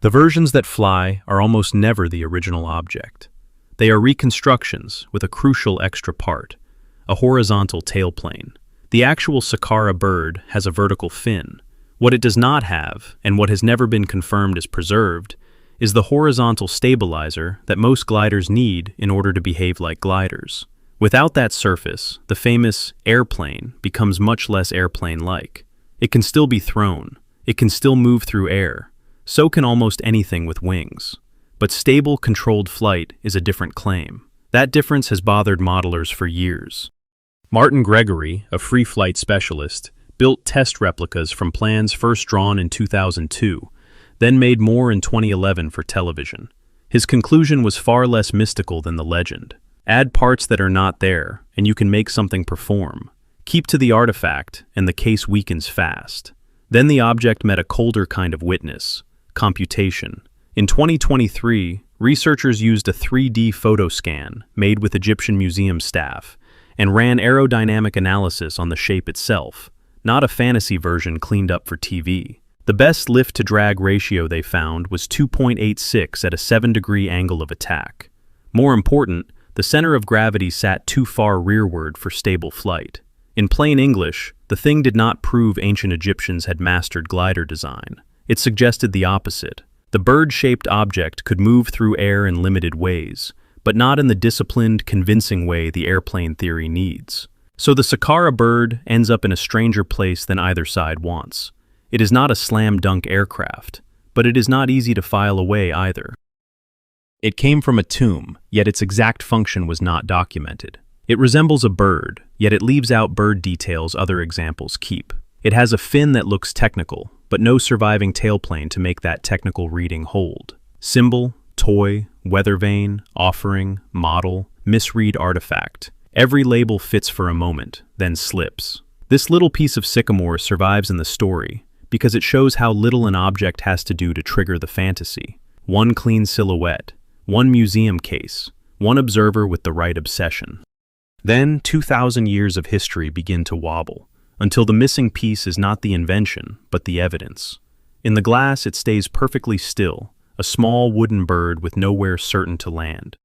The versions that fly are almost never the original object. They are reconstructions with a crucial extra part, a horizontal tailplane. The actual Saqqara Bird has a vertical fin. What it does not have, and what has never been confirmed is preserved, is the horizontal stabilizer that most gliders need in order to behave like gliders. Without that surface, the famous airplane becomes much less airplane-like. It can still be thrown. It can still move through air. So can almost anything with wings. But stable, controlled flight is a different claim. That difference has bothered modelers for years. Martin Gregory, a free flight specialist, built test replicas from plans first drawn in 2002, then made more in 2011 for television. His conclusion was far less mystical than the legend. Add parts that are not there, and you can make something perform. Keep to the artifact, and the case weakens fast. Then the object met a colder kind of witness, computation. In 2023, researchers used a 3D photo scan made with Egyptian museum staff and ran aerodynamic analysis on the shape itself, not a fantasy version cleaned up for TV. The best lift-to-drag ratio they found was 2.86 at a 7-degree angle of attack. More important, the center of gravity sat too far rearward for stable flight. In plain English, the thing did not prove ancient Egyptians had mastered glider design. It suggested the opposite. The bird-shaped object could move through air in limited ways, but not in the disciplined, convincing way the airplane theory needs. So the Saqqara Bird ends up in a stranger place than either side wants. It is not a slam-dunk aircraft, but it is not easy to file away either. It came from a tomb, yet its exact function was not documented. It resembles a bird, yet it leaves out bird details other examples keep. It has a fin that looks technical, but no surviving tailplane to make that technical reading hold. Symbol, toy, weather vane, offering, model, misread artifact. Every label fits for a moment, then slips. This little piece of sycamore survives in the story because it shows how little an object has to do to trigger the fantasy. One clean silhouette, one museum case, one observer with the right obsession. Then 2,000 years of history begin to wobble, until the missing piece is not the invention, but the evidence. In the glass, it stays perfectly still, a small wooden bird with nowhere certain to land.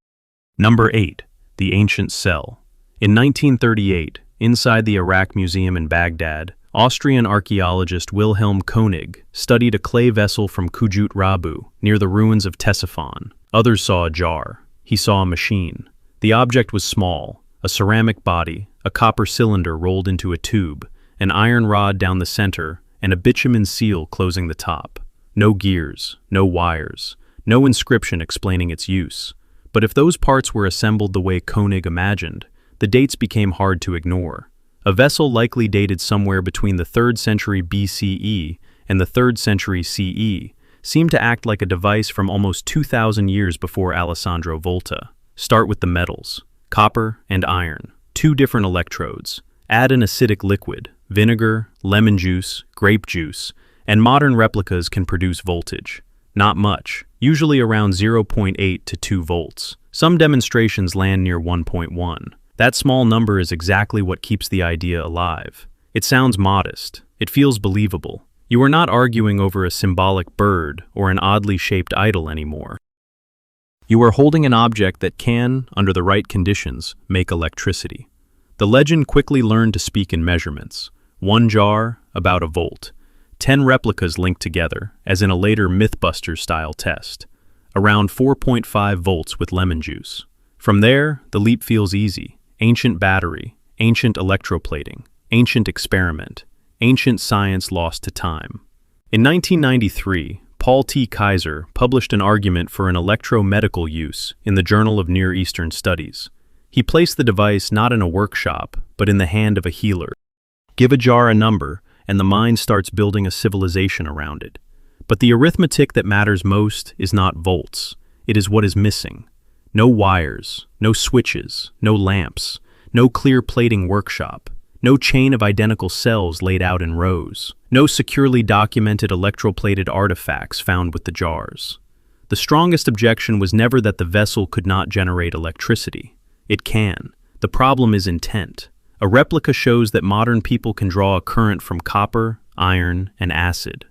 Number 8. The Ancient Cell. In 1938, inside the Iraq Museum in Baghdad, Austrian archaeologist Wilhelm Koenig studied a clay vessel from Kujut Rabu, near the ruins of Ctesiphon. Others saw a jar. He saw a machine. The object was small, a ceramic body, a copper cylinder rolled into a tube, an iron rod down the center, and a bitumen seal closing the top. No gears, no wires, no inscription explaining its use. But if those parts were assembled the way Koenig imagined, the dates became hard to ignore. A vessel likely dated somewhere between the 3rd century BCE and the 3rd century CE seemed to act like a device from almost 2,000 years before Alessandro Volta. Start with the metals, copper and iron, 2 different electrodes. Add an acidic liquid, vinegar, lemon juice, grape juice, and modern replicas can produce voltage. Not much, usually around 0.8 to 2 volts. Some demonstrations land near 1.1. That small number is exactly what keeps the idea alive. It sounds modest. It feels believable. You are not arguing over a symbolic bird or an oddly shaped idol anymore. You are holding an object that can, under the right conditions, make electricity. The legend quickly learned to speak in measurements. 1 jar, about a volt. 10 replicas linked together, as in a later Mythbusters-style test. Around 4.5 volts with lemon juice. From there, the leap feels easy. Ancient battery, ancient electroplating, ancient experiment, ancient science lost to time. In 1993, Paul T. Kaiser published an argument for an electromedical use in the Journal of Near Eastern Studies. He placed the device not in a workshop, but in the hand of a healer. Give a jar a number, and the mind starts building a civilization around it. But the arithmetic that matters most is not volts. It is what is missing. No wires, no switches, no lamps, no clear plating workshop, no chain of identical cells laid out in rows, no securely documented electroplated artifacts found with the jars. The strongest objection was never that the vessel could not generate electricity. It can. The problem is intent. A replica shows that modern people can draw a current from copper, iron, and acid.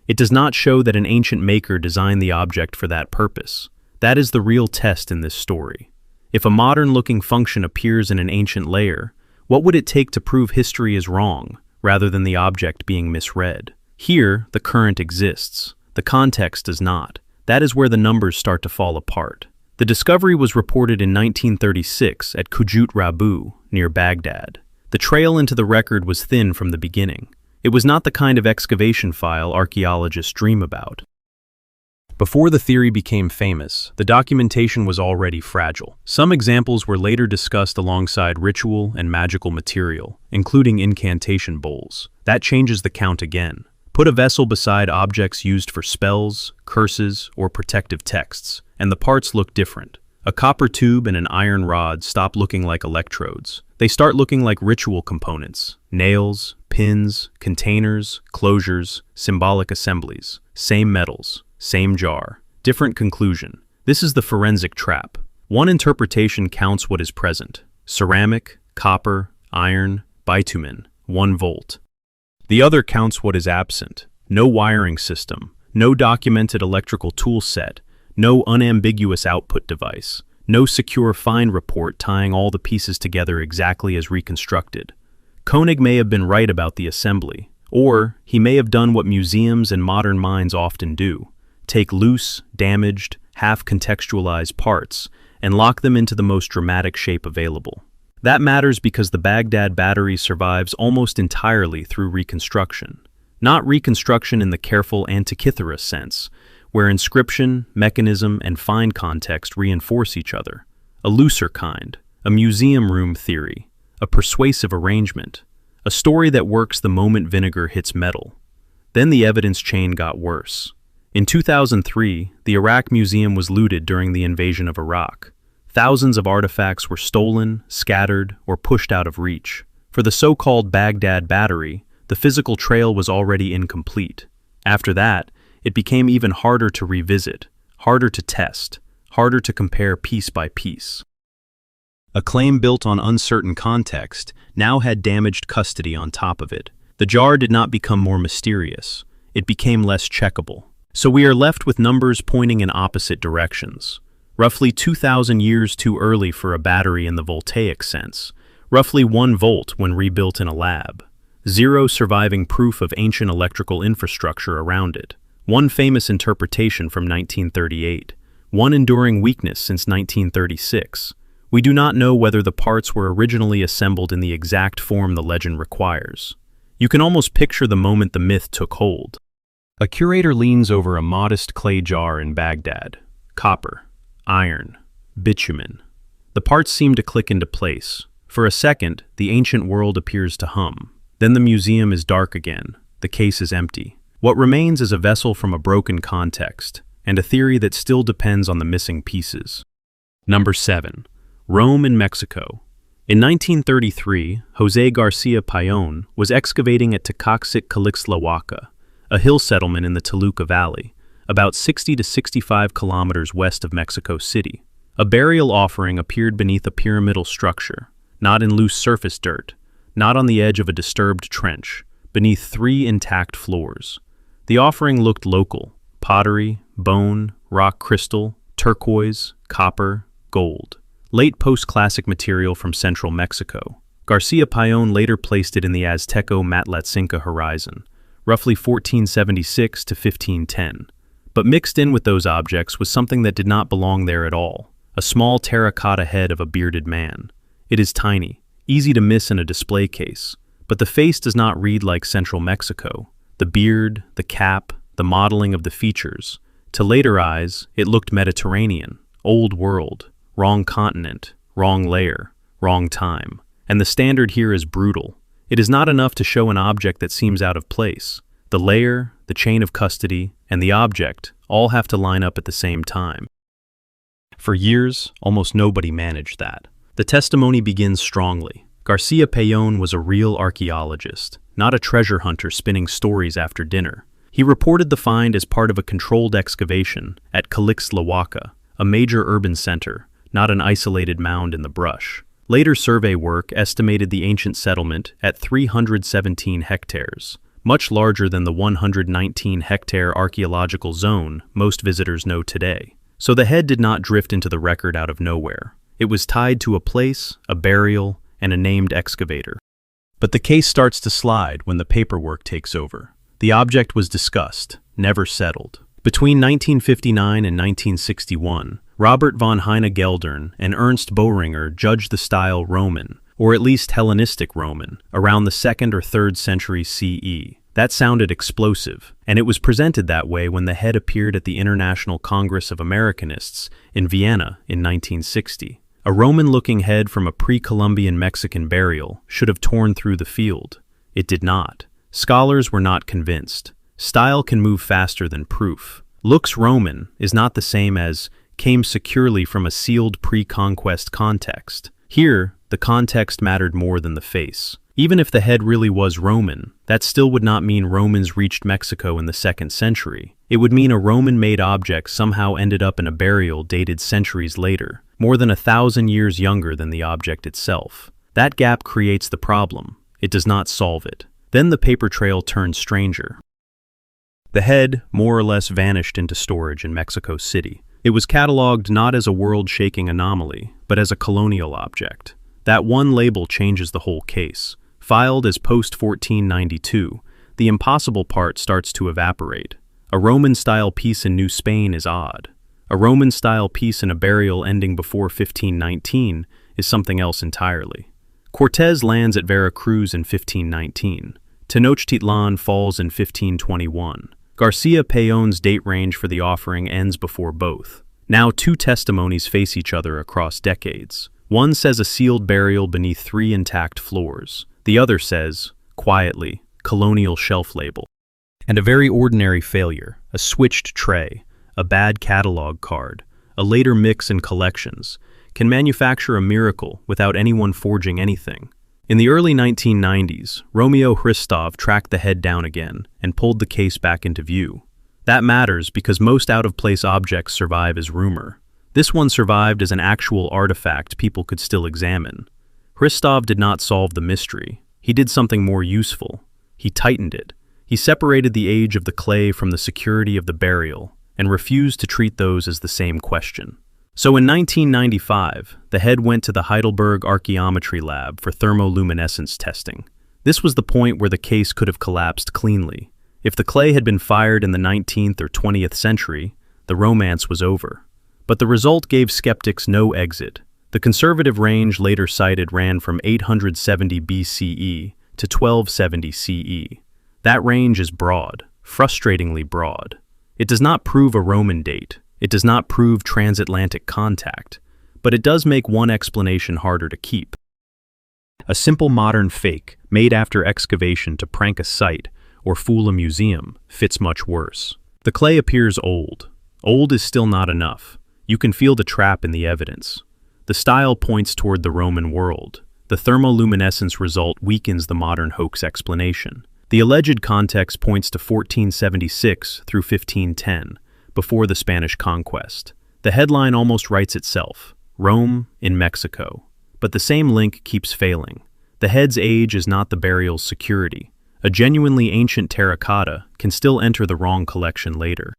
It does not show that an ancient maker designed the object for that purpose. That is the real test in this story. If a modern-looking function appears in an ancient layer, what would it take to prove history is wrong, rather than the object being misread? Here, the current exists. The context does not. That is where the numbers start to fall apart. The discovery was reported in 1936 at Kujut Rabu, near Baghdad. The trail into the record was thin from the beginning. It was not the kind of excavation file archaeologists dream about. Before the theory became famous, the documentation was already fragile. Some examples were later discussed alongside ritual and magical material, including incantation bowls. That changes the count again. Put a vessel beside objects used for spells, curses, or protective texts, and the parts look different. A copper tube and an iron rod stop looking like electrodes. They start looking like ritual components: nails, pins, containers, closures, symbolic assemblies. Same metals. Same jar. Different conclusion. This is the forensic trap. One interpretation counts what is present. Ceramic, copper, iron, bitumen, 1 volt. The other counts what is absent. No wiring system, no documented electrical tool set, no unambiguous output device, no secure find report tying all the pieces together exactly as reconstructed. Koenig may have been right about the assembly, or he may have done what museums and modern minds often do. Take loose, damaged, half-contextualized parts and lock them into the most dramatic shape available. That matters because the Baghdad Battery survives almost entirely through reconstruction. Not reconstruction in the careful Antikythera sense, where inscription, mechanism, and find context reinforce each other. A looser kind, a museum room theory, a persuasive arrangement, a story that works the moment vinegar hits metal. Then the evidence chain got worse. In 2003, the Iraq Museum was looted during the invasion of Iraq. Thousands of artifacts were stolen, scattered, or pushed out of reach. For the so-called Baghdad Battery, the physical trail was already incomplete. After that, it became even harder to revisit, harder to test, harder to compare piece by piece. A claim built on uncertain context now had damaged custody on top of it. The jar did not become more mysterious. It became less checkable. So we are left with numbers pointing in opposite directions. Roughly 2,000 years too early for a battery in the voltaic sense. Roughly 1 volt when rebuilt in a lab. 0 surviving proof of ancient electrical infrastructure around it. 1 famous interpretation from 1938. 1 enduring weakness since 1936. We do not know whether the parts were originally assembled in the exact form the legend requires. You can almost picture the moment the myth took hold. A curator leans over a modest clay jar in Baghdad. Copper, iron, bitumen. The parts seem to click into place. For a second, the ancient world appears to hum. Then the museum is dark again. The case is empty. What remains is a vessel from a broken context, and a theory that still depends on the missing pieces. Number 7. Rome and Mexico. In 1933, José García Payón was excavating at Tekaxitl-Calixtlahuaca, a hill settlement in the Toluca Valley, about 60 to 65 kilometers west of Mexico City. A burial offering appeared beneath a pyramidal structure, not in loose surface dirt, not on the edge of a disturbed trench, beneath 3 intact floors. The offering looked local: pottery, bone, rock crystal, turquoise, copper, gold. Late post-classic material from central Mexico. García Payón later placed it in the Azteco-Matlatzinca horizon, roughly 1476 to 1510. But mixed in with those objects was something that did not belong there at all, a small terracotta head of a bearded man. It is tiny, easy to miss in a display case, but the face does not read like Central Mexico. The beard, the cap, the modeling of the features. To later eyes, it looked Mediterranean, old world, wrong continent, wrong layer, wrong time. And the standard here is brutal. It is not enough to show an object that seems out of place. The layer, the chain of custody, and the object all have to line up at the same time. For years, almost nobody managed that. The testimony begins strongly. Garcia Payon was a real archaeologist, not a treasure hunter spinning stories after dinner. He reported the find as part of a controlled excavation at Calixtlahuaca, a major urban center, not an isolated mound in the brush. Later survey work estimated the ancient settlement at 317 hectares, much larger than the 119-hectare archaeological zone most visitors know today. So the head did not drift into the record out of nowhere. It was tied to a place, a burial, and a named excavator. But the case starts to slide when the paperwork takes over. The object was discussed, never settled. Between 1959 and 1961, Robert von Heine-Geldern and Ernst Boehringer judged the style Roman, or at least Hellenistic Roman, around the 2nd or 3rd century CE. That sounded explosive, and it was presented that way when the head appeared at the International Congress of Americanists in Vienna in 1960. A Roman-looking head from a pre-Columbian Mexican burial should have torn through the field. It did not. Scholars were not convinced. Style can move faster than proof. Looks Roman is not the same as came securely from a sealed pre-conquest context. Here, the context mattered more than the face. Even if the head really was Roman, that still would not mean Romans reached Mexico in the 2nd century. It would mean a Roman-made object somehow ended up in a burial dated centuries later, more than 1,000 years younger than the object itself. That gap creates the problem. It does not solve it. Then the paper trail turns stranger. The head more or less vanished into storage in Mexico City. It was catalogued not as a world-shaking anomaly, but as a colonial object. That one label changes the whole case. Filed as post-1492, the impossible part starts to evaporate. A Roman-style piece in New Spain is odd. A Roman-style piece in a burial ending before 1519 is something else entirely. Cortés lands at Veracruz in 1519. Tenochtitlan falls in 1521. Garcia Payon's date range for the offering ends before both. Now 2 testimonies face each other across decades. One says a sealed burial beneath 3 intact floors. The other says, quietly, colonial shelf label. And a very ordinary failure, a switched tray, a bad catalog card, a later mix in collections, can manufacture a miracle without anyone forging anything. In the early 1990s, Romeo Hristov tracked the head down again and pulled the case back into view. That matters because most out-of-place objects survive as rumor. This one survived as an actual artifact people could still examine. Hristov did not solve the mystery. He did something more useful. He tightened it. He separated the age of the clay from the security of the burial and refused to treat those as the same question. So in 1995, the head went to the Heidelberg Archaeometry Lab for thermoluminescence testing. This was the point where the case could have collapsed cleanly. If the clay had been fired in the 19th or 20th century, the romance was over. But the result gave skeptics no exit. The conservative range later cited ran from 870 BCE to 1270 CE. That range is broad, frustratingly broad. It does not prove a Roman date. It does not prove transatlantic contact, but it does make one explanation harder to keep. A simple modern fake made after excavation to prank a site or fool a museum fits much worse. The clay appears old. Old is still not enough. You can feel the trap in the evidence. The style points toward the Roman world. The thermoluminescence result weakens the modern hoax explanation. The alleged context points to 1476 through 1510, before the Spanish conquest. The headline almost writes itself, Rome in Mexico. But the same link keeps failing. The head's age is not the burial's security. A genuinely ancient terracotta can still enter the wrong collection later.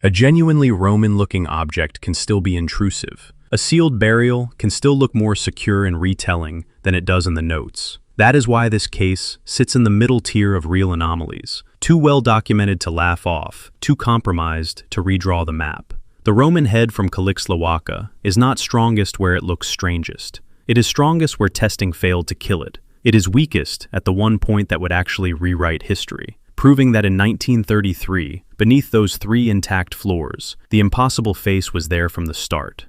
A genuinely Roman-looking object can still be intrusive. A sealed burial can still look more secure in retelling than it does in the notes. That is why this case sits in the middle tier of real anomalies, Too well documented to laugh off, too compromised to redraw the map. The Roman head from Calixtlowaca is not strongest where it looks strangest. It is strongest where testing failed to kill it. It is weakest at the one point that would actually rewrite history, proving that in 1933, beneath those three intact floors, the impossible face was there from the start.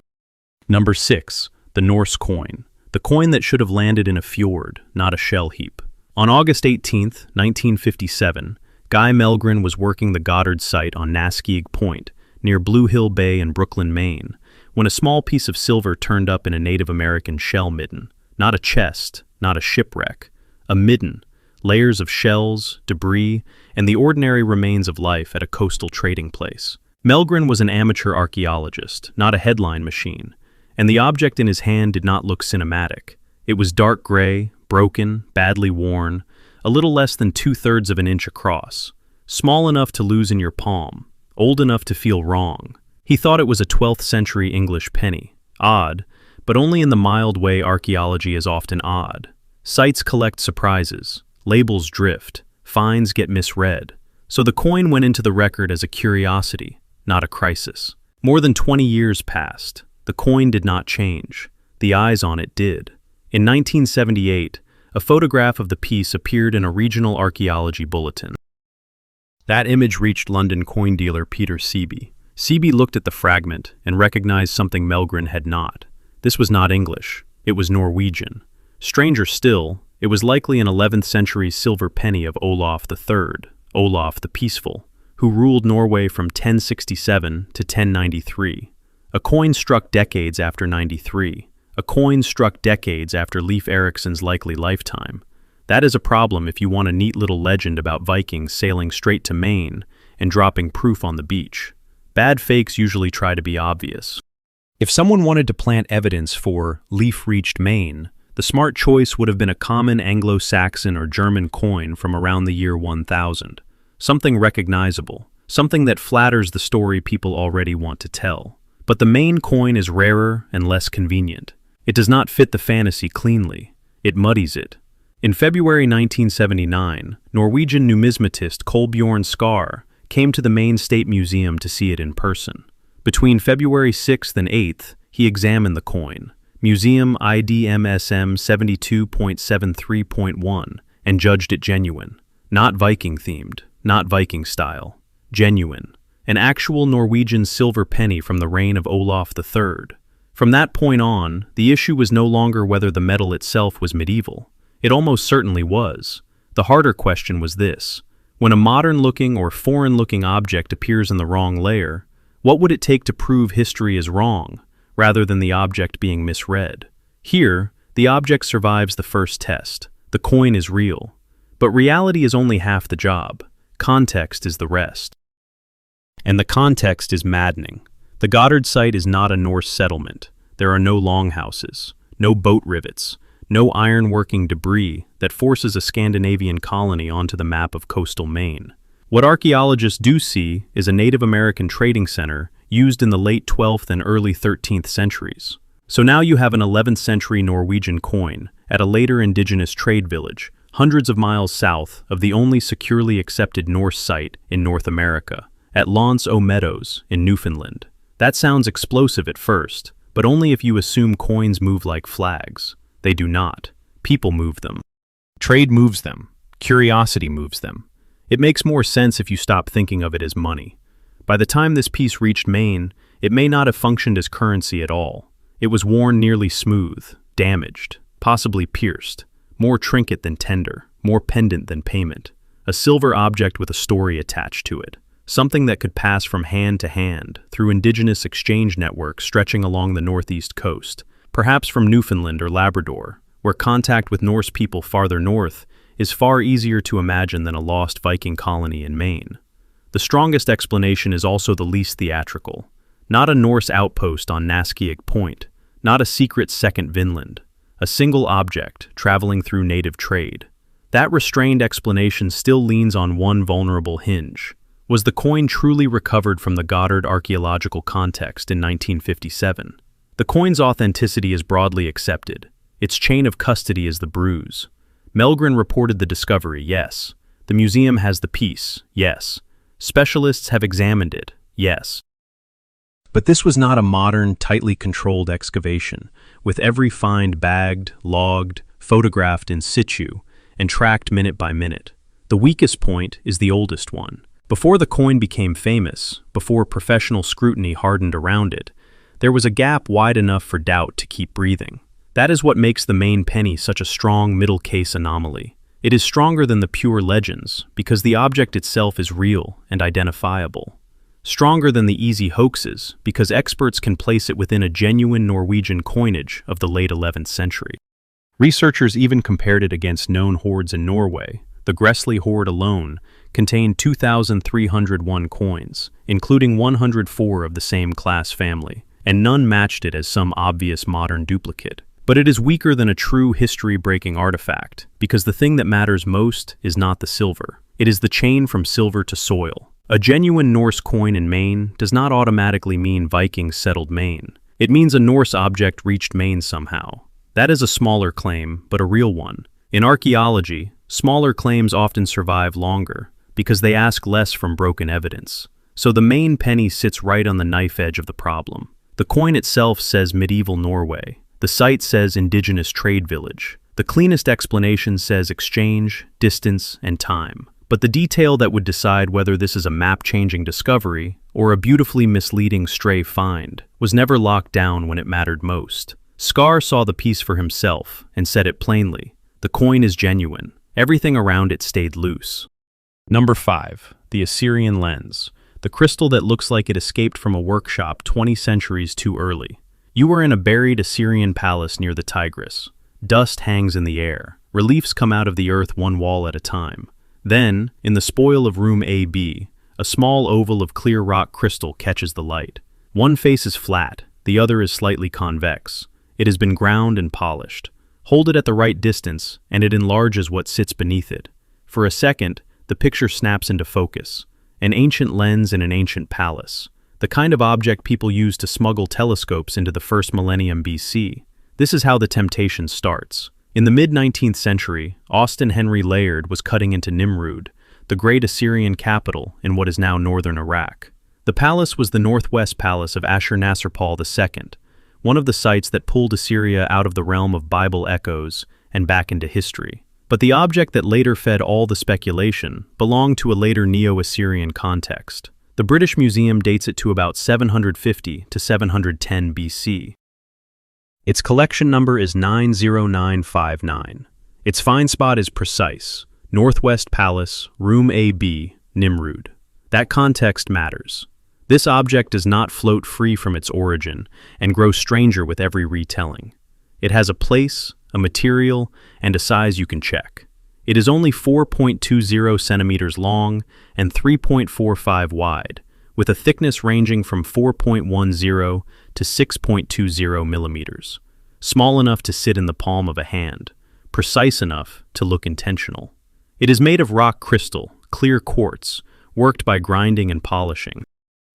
Number 6. The Norse coin. The coin that should have landed in a fjord, not a shell heap. On August 18, 1957, Guy Melgren was working the Goddard site on Naskeag Point, near Blue Hill Bay in Brooklyn, Maine, when a small piece of silver turned up in a Native American shell midden. Not a chest, not a shipwreck. A midden, layers of shells, debris, and the ordinary remains of life at a coastal trading place. Melgren was an amateur archaeologist, not a headline machine, and the object in his hand did not look cinematic. It was dark gray, broken, badly worn, a little less than 2/3 of an inch across, small enough to lose in your palm, old enough to feel wrong. He thought it was a 12th century English penny. Odd, but only in the mild way archaeology is often odd. Sites collect surprises, labels drift, finds get misread. So the coin went into the record as a curiosity, not a crisis. More than 20 years passed. The coin did not change. The eyes on it did. In 1978, a photograph of the piece appeared in a regional archaeology bulletin. That image reached London coin dealer Peter Seeby. Seeby looked at the fragment and recognized something Melgren had not. This was not English. It was Norwegian. Stranger still, it was likely an 11th century silver penny of Olaf III, Olaf the Peaceful, who ruled Norway from 1067 to 1093. A coin struck decades after 93. A coin struck decades after Leif Erikson's likely lifetime. That is a problem if you want a neat little legend about Vikings sailing straight to Maine and dropping proof on the beach. Bad fakes usually try to be obvious. If someone wanted to plant evidence for Leif reached Maine, the smart choice would have been a common Anglo-Saxon or German coin from around the year 1000. Something recognizable, something that flatters the story people already want to tell. But the Maine coin is rarer and less convenient. It does not fit the fantasy cleanly. It muddies it. In February 1979, Norwegian numismatist Kolbjorn Skar came to the Maine State Museum to see it in person. Between February 6th and 8th, he examined the coin, Museum IDMSM 72.73.1, and judged it genuine. Not Viking-themed, not Viking style. Genuine. An actual Norwegian silver penny from the reign of Olaf III. From that point on, the issue was no longer whether the metal itself was medieval. It almost certainly was. The harder question was this. When a modern-looking or foreign-looking object appears in the wrong layer, what would it take to prove history is wrong, rather than the object being misread? Here, the object survives the first test. The coin is real. But reality is only half the job. Context is the rest. And the context is maddening. The Goddard site is not a Norse settlement. There are no longhouses, no boat rivets, no ironworking debris that forces a Scandinavian colony onto the map of coastal Maine. What archaeologists do see is a Native American trading center used in the late 12th and early 13th centuries. So now you have an 11th century Norwegian coin at a later indigenous trade village, hundreds of miles south of the only securely accepted Norse site in North America, at L'Anse aux Meadows in Newfoundland. That sounds explosive at first, but only if you assume coins move like flags. They do not. People move them. Trade moves them. Curiosity moves them. It makes more sense if you stop thinking of it as money. By the time this piece reached Maine, it may not have functioned as currency at all. It was worn nearly smooth, damaged, possibly pierced, more trinket than tender, more pendant than payment. A silver object with a story attached to it. Something that could pass from hand to hand through indigenous exchange networks stretching along the northeast coast, perhaps from Newfoundland or Labrador, where contact with Norse people farther north is far easier to imagine than a lost Viking colony in Maine. The strongest explanation is also the least theatrical. Not a Norse outpost on Naskeag Point, not a secret second Vinland, a single object traveling through native trade. That restrained explanation still leans on one vulnerable hinge. Was the coin truly recovered from the Goddard archaeological context in 1957? The coin's authenticity is broadly accepted. Its chain of custody is the bruise. Melgren reported the discovery, yes. The museum has the piece, yes. Specialists have examined it, yes. But this was not a modern, tightly controlled excavation, with every find bagged, logged, photographed in situ, and tracked minute by minute. The weakest point is the oldest one. Before the coin became famous, before professional scrutiny hardened around it, there was a gap wide enough for doubt to keep breathing. That is what makes the main penny such a strong middle-case anomaly. It is stronger than the pure legends because the object itself is real and identifiable. Stronger than the easy hoaxes because experts can place it within a genuine Norwegian coinage of the late 11th century. Researchers even compared it against known hoards in Norway. The Gressley hoard alone contained 2,301 coins, including 104 of the same class family, and none matched it as some obvious modern duplicate. But it is weaker than a true history-breaking artifact, because the thing that matters most is not the silver. It is the chain from silver to soil. A genuine Norse coin in Maine does not automatically mean Vikings settled Maine. It means a Norse object reached Maine somehow. That is a smaller claim, but a real one. In archaeology, smaller claims often survive longer, because they ask less from broken evidence. So the Maine penny sits right on the knife edge of the problem. The coin itself says medieval Norway. The site says indigenous trade village. The cleanest explanation says exchange, distance, and time. But the detail that would decide whether this is a map-changing discovery or a beautifully misleading stray find was never locked down when it mattered most. Skar saw the piece for himself and said it plainly. The coin is genuine. Everything around it stayed loose. Number 5. The Assyrian lens. The crystal that looks like it escaped from a workshop 20 centuries too early. You are in a buried Assyrian palace near the Tigris. Dust hangs in the air. Reliefs come out of the earth one wall at a time. Then, in the spoil of room AB, a small oval of clear rock crystal catches the light. One face is flat, the other is slightly convex. It has been ground and polished. Hold it at the right distance, and it enlarges what sits beneath it. For a second, the picture snaps into focus. An ancient lens in an ancient palace. The kind of object people used to smuggle telescopes into the first millennium BC. This is how the temptation starts. In the mid-19th century, Austin Henry Layard was cutting into Nimrud, the great Assyrian capital in what is now northern Iraq. The palace was the northwest palace of Ashurnasirpal II, one of the sites that pulled Assyria out of the realm of Bible echoes and back into history. But the object that later fed all the speculation belonged to a later Neo-Assyrian context. The British Museum dates it to about 750 to 710 BC. Its collection number is 90959. Its find spot is precise. Northwest Palace, Room AB, Nimrud. That context matters. This object does not float free from its origin and grow stranger with every retelling. It has a place, a material, and a size you can check. It is only 4.20 centimeters long and 3.45 wide, with a thickness ranging from 4.10 to 6.20 millimeters. Small enough to sit in the palm of a hand, precise enough to look intentional. It is made of rock crystal, clear quartz, worked by grinding and polishing.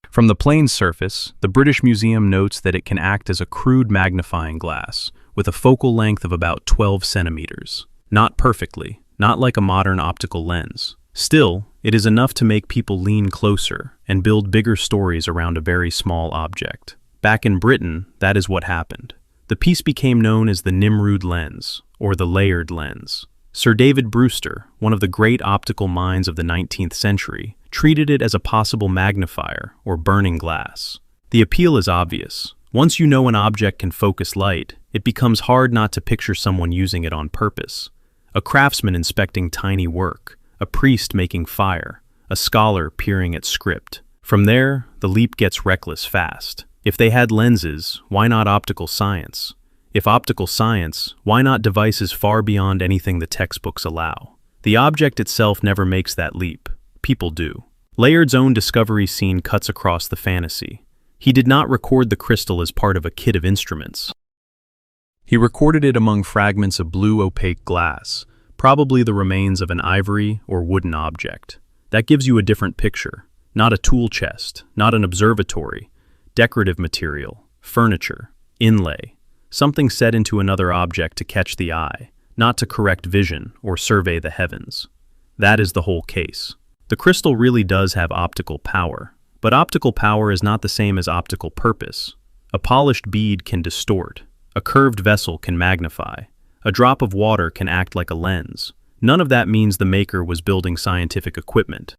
From the plain surface, the British Museum notes that it can act as a crude magnifying glass, with a focal length of about 12 centimeters. Not perfectly, not like a modern optical lens. Still, it is enough to make people lean closer and build bigger stories around a very small object. Back in Britain, that is what happened. The piece became known as the Nimrud lens, or the Layard lens. Sir David Brewster, one of the great optical minds of the 19th century, treated it as a possible magnifier or burning glass. The appeal is obvious. Once you know an object can focus light, it becomes hard not to picture someone using it on purpose. A craftsman inspecting tiny work, a priest making fire, a scholar peering at script. From there, the leap gets reckless fast. If they had lenses, why not optical science? If optical science, why not devices far beyond anything the textbooks allow? The object itself never makes that leap. People do. Layard's own discovery scene cuts across the fantasy. He did not record the crystal as part of a kit of instruments. He recorded it among fragments of blue opaque glass, probably the remains of an ivory or wooden object. That gives you a different picture. Not a tool chest, not an observatory, decorative material, furniture, inlay, something set into another object to catch the eye, not to correct vision or survey the heavens. That is the whole case. The crystal really does have optical power, but optical power is not the same as optical purpose. A polished bead can distort, a curved vessel can magnify, a drop of water can act like a lens. None of that means the maker was building scientific equipment.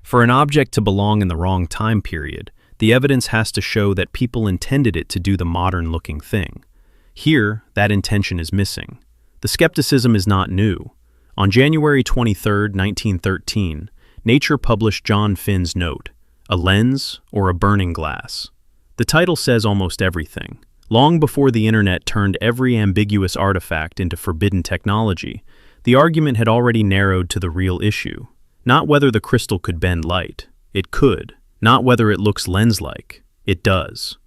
For an object to belong in the wrong time period, the evidence has to show that people intended it to do the modern-looking thing. Here, that intention is missing. The skepticism is not new. On January 23, 1913, Nature published John Finn's note, "A Lens or a Burning Glass?" The title says almost everything. Long before the internet turned every ambiguous artifact into forbidden technology, the argument had already narrowed to the real issue. Not whether the crystal could bend light. It could. Not whether it looks lens-like. It does.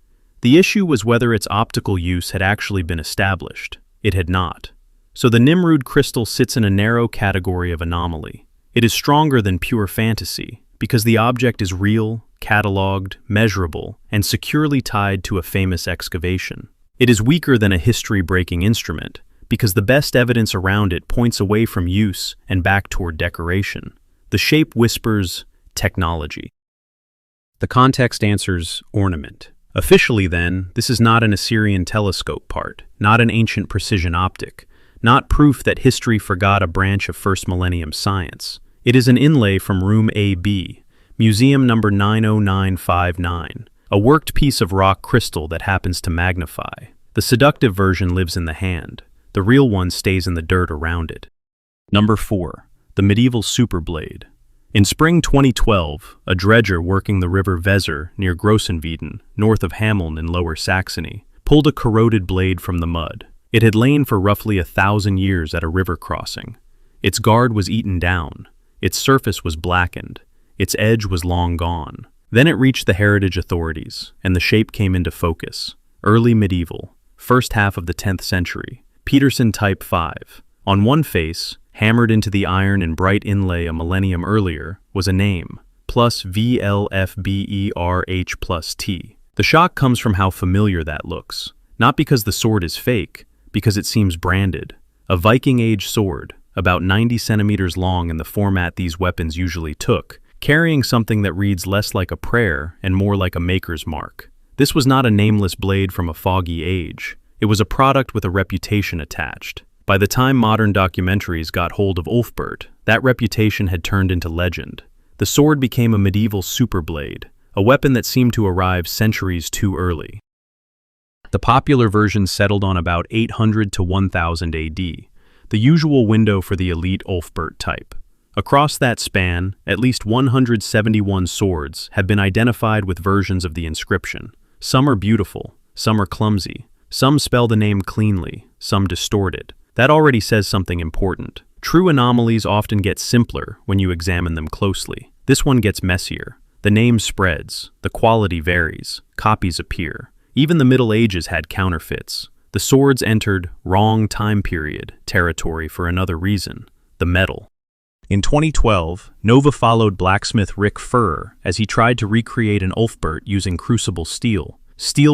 The issue was whether its optical use had actually been established. It had not. So the Nimrud crystal sits in a narrow category of anomaly. It is stronger than pure fantasy, because the object is real, catalogued, measurable, and securely tied to a famous excavation. It is weaker than a history-breaking instrument, because the best evidence around it points away from use and back toward decoration. The shape whispers technology. The context answers ornament. Officially, then, this is not an Assyrian telescope part, not an ancient precision optic, not proof that history forgot a branch of first millennium science. It is an inlay from Room AB, Museum number 90959, a worked piece of rock crystal that happens to magnify. The seductive version lives in the hand. The real one stays in the dirt around it. Number 4. The medieval superblade. In spring 2012, a dredger working the river Weser near Grossenwieden, north of Hameln in Lower Saxony, pulled a corroded blade from the mud. It had lain for roughly 1,000 years at a river crossing. Its guard was eaten down. Its surface was blackened. Its edge was long gone. Then it reached the heritage authorities, and the shape came into focus. Early medieval, first half of the 10th century, Peterson Type 5. On one face, hammered into the iron in bright inlay a millennium earlier, was a name, plus VLFBERH plus T. The shock comes from how familiar that looks. Not because the sword is fake, because it seems branded. A Viking Age sword, about 90 centimeters long in the format these weapons usually took, carrying something that reads less like a prayer and more like a maker's mark. This was not a nameless blade from a foggy age. It was a product with a reputation attached. By the time modern documentaries got hold of Ulfberht, that reputation had turned into legend. The sword became a medieval superblade, a weapon that seemed to arrive centuries too early. The popular version settled on about 800 to 1000 AD, the usual window for the elite Ulfberht type. Across that span, at least 171 swords have been identified with versions of the inscription. Some are beautiful, some are clumsy, some spell the name cleanly, some distorted. That already says something important. True anomalies often get simpler when you examine them closely. This one gets messier. The name spreads, the quality varies, copies appear. Even the Middle Ages had counterfeits. The swords entered wrong time period territory for another reason, the metal. In 2012, Nova followed blacksmith Rick Furrer as he tried to recreate an Ulfberht using crucible steel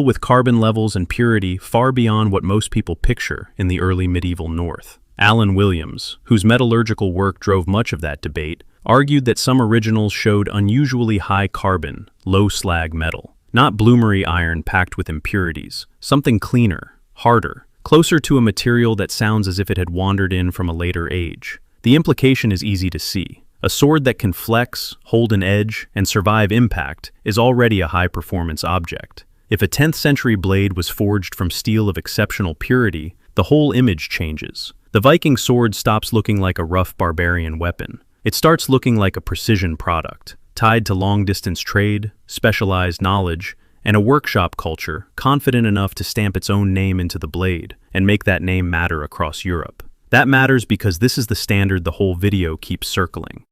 with carbon levels and purity far beyond what most people picture in the early medieval North. Alan Williams, whose metallurgical work drove much of that debate, argued that some originals showed unusually high carbon, low slag metal, not bloomery iron packed with impurities, something cleaner, harder, closer to a material that sounds as if it had wandered in from a later age. The implication is easy to see. A sword that can flex, hold an edge, and survive impact is already a high-performance object. If a 10th century blade was forged from steel of exceptional purity, the whole image changes. The Viking sword stops looking like a rough barbarian weapon. It starts looking like a precision product, tied to long-distance trade, specialized knowledge, and a workshop culture confident enough to stamp its own name into the blade and make that name matter across Europe. That matters because this is the standard the whole video keeps circling.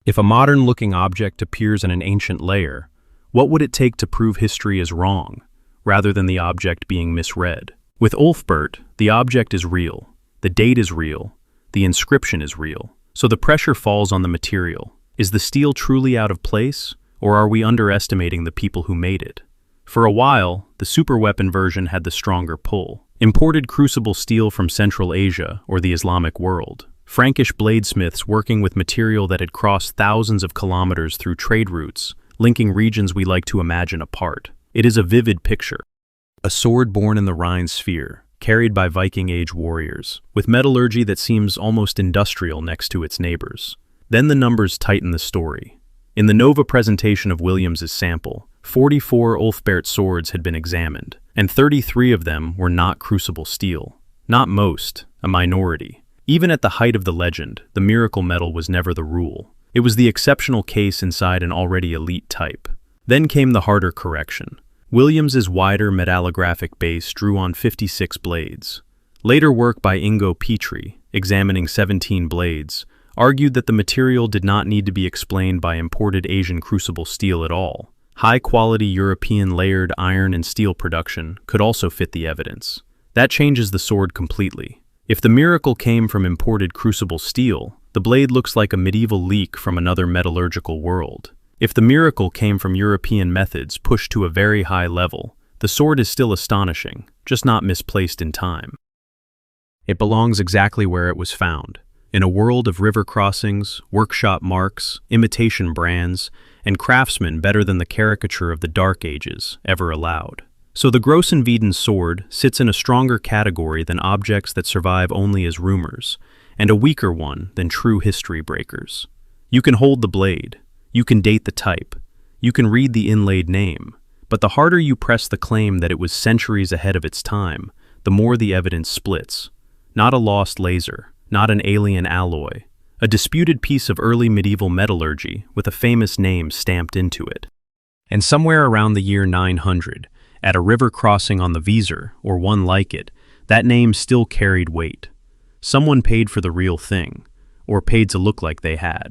If a modern-looking object appears in an ancient layer, what would it take to prove history is wrong, rather than the object being misread? With Ulfberht, the object is real, the date is real, the inscription is real, so the pressure falls on the material. Is the steel truly out of place, or are we underestimating the people who made it? For a while, the superweapon version had the stronger pull. Imported crucible steel from Central Asia or the Islamic world. Frankish bladesmiths working with material that had crossed thousands of kilometers through trade routes, linking regions we like to imagine apart. It is a vivid picture. A sword born in the Rhine sphere, carried by Viking-age warriors, with metallurgy that seems almost industrial next to its neighbors. Then the numbers tighten the story. In the Nova presentation of Williams's sample, 44 Ulfberht swords had been examined, and 33 of them were not crucible steel. Not most, a minority. Even at the height of the legend, the miracle metal was never the rule. It was the exceptional case inside an already elite type. Then came the harder correction. Williams's wider metallographic base drew on 56 blades. Later work by Ingo Petri, examining 17 blades, argued that the material did not need to be explained by imported Asian crucible steel at all. High-quality European layered iron and steel production could also fit the evidence. That changes the sword completely. If the miracle came from imported crucible steel, the blade looks like a medieval leak from another metallurgical world. If the miracle came from European methods pushed to a very high level, the sword is still astonishing, just not misplaced in time. It belongs exactly where it was found, in a world of river crossings, workshop marks, imitation brands, and craftsmen better than the caricature of the Dark Ages ever allowed. So the Grossenwieden sword sits in a stronger category than objects that survive only as rumors, and a weaker one than true history breakers. You can hold the blade, you can date the type, you can read the inlaid name, but the harder you press the claim that it was centuries ahead of its time, the more the evidence splits. Not a lost laser, not an alien alloy, a disputed piece of early medieval metallurgy with a famous name stamped into it. And somewhere around the year 900, at a river crossing on the Weser, or one like it, that name still carried weight. Someone paid for the real thing, or paid to look like they had.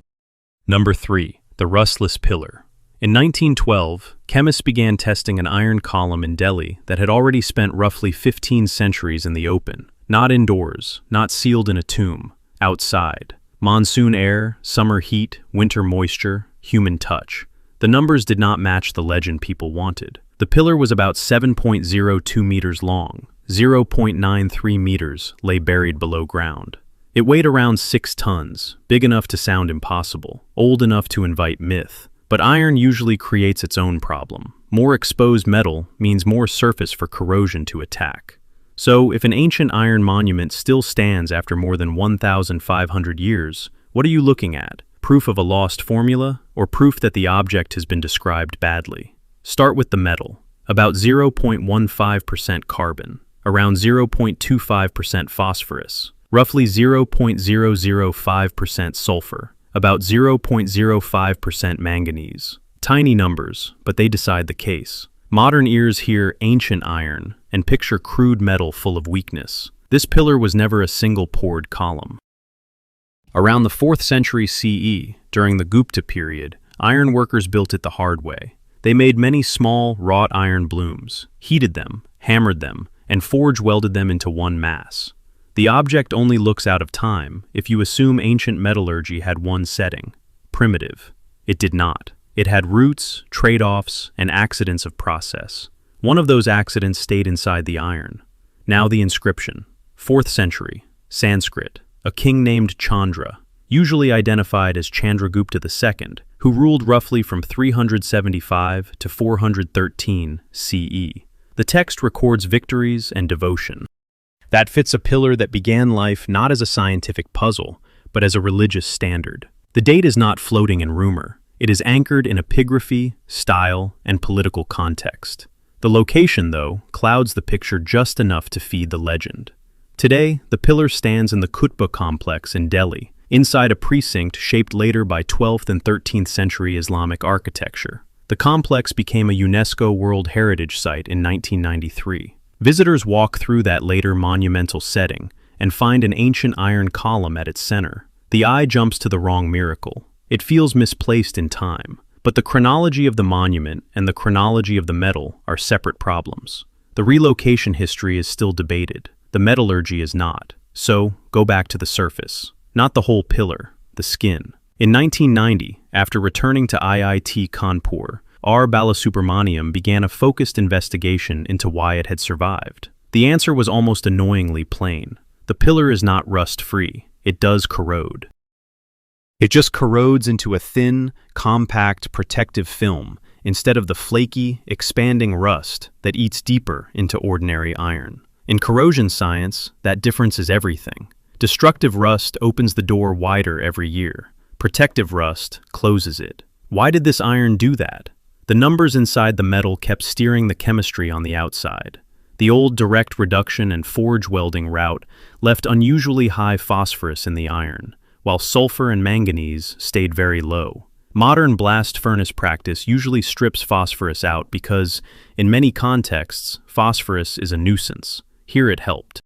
Number 3. The rustless pillar. In 1912, chemists began testing an iron column in Delhi that had already spent roughly 15 centuries in the open. Not indoors, not sealed in a tomb, outside. Monsoon air, summer heat, winter moisture, human touch. The numbers did not match the legend people wanted. The pillar was about 7.02 meters long, 0.93 meters lay buried below ground. It weighed around 6 tons, big enough to sound impossible, old enough to invite myth. But iron usually creates its own problem. More exposed metal means more surface for corrosion to attack. So, if an ancient iron monument still stands after more than 1,500 years, what are you looking at? Proof of a lost formula, or proof that the object has been described badly? Start with the metal. About 0.15% carbon, around 0.25% phosphorus, roughly 0.005% sulfur, about 0.05% manganese. Tiny numbers, but they decide the case. Modern ears hear ancient iron and picture crude metal full of weakness. This pillar was never a single poured column. Around the 4th century CE, during the Gupta period, iron workers built it the hard way. They made many small, wrought iron blooms, heated them, hammered them, and forge welded them into one mass. The object only looks out of time if you assume ancient metallurgy had one setting: primitive. It did not. It had roots, trade-offs, and accidents of process. One of those accidents stayed inside the iron. Now the inscription. 4th century, Sanskrit. A king named Chandra, usually identified as Chandragupta II, who ruled roughly from 375 to 413 CE. The text records victories and devotion. That fits a pillar that began life not as a scientific puzzle, but as a religious standard. The date is not floating in rumor. It is anchored in epigraphy, style, and political context. The location, though, clouds the picture just enough to feed the legend. Today, the pillar stands in the Qutb complex in Delhi, inside a precinct shaped later by 12th and 13th century Islamic architecture. The complex became a UNESCO World Heritage Site in 1993. Visitors walk through that later monumental setting and find an ancient iron column at its center. The eye jumps to the wrong miracle. It feels misplaced in time, but the chronology of the monument and the chronology of the metal are separate problems. The relocation history is still debated. The metallurgy is not. So, go back to the surface. Not the whole pillar, the skin. In 1990, after returning to IIT Kanpur, R. Balasubramaniam began a focused investigation into why it had survived. The answer was almost annoyingly plain. The pillar is not rust-free. it does corrode. It just corrodes into a thin, compact, protective film instead of the flaky, expanding rust that eats deeper into ordinary iron. In corrosion science, that difference is everything. Destructive rust opens the door wider every year. Protective rust closes it. Why did this iron do that? The numbers inside the metal kept steering the chemistry on the outside. The old direct reduction and forge welding route left unusually high phosphorus in the iron, while sulfur and manganese stayed very low. Modern blast furnace practice usually strips phosphorus out because, in many contexts, phosphorus is a nuisance. Here it helped.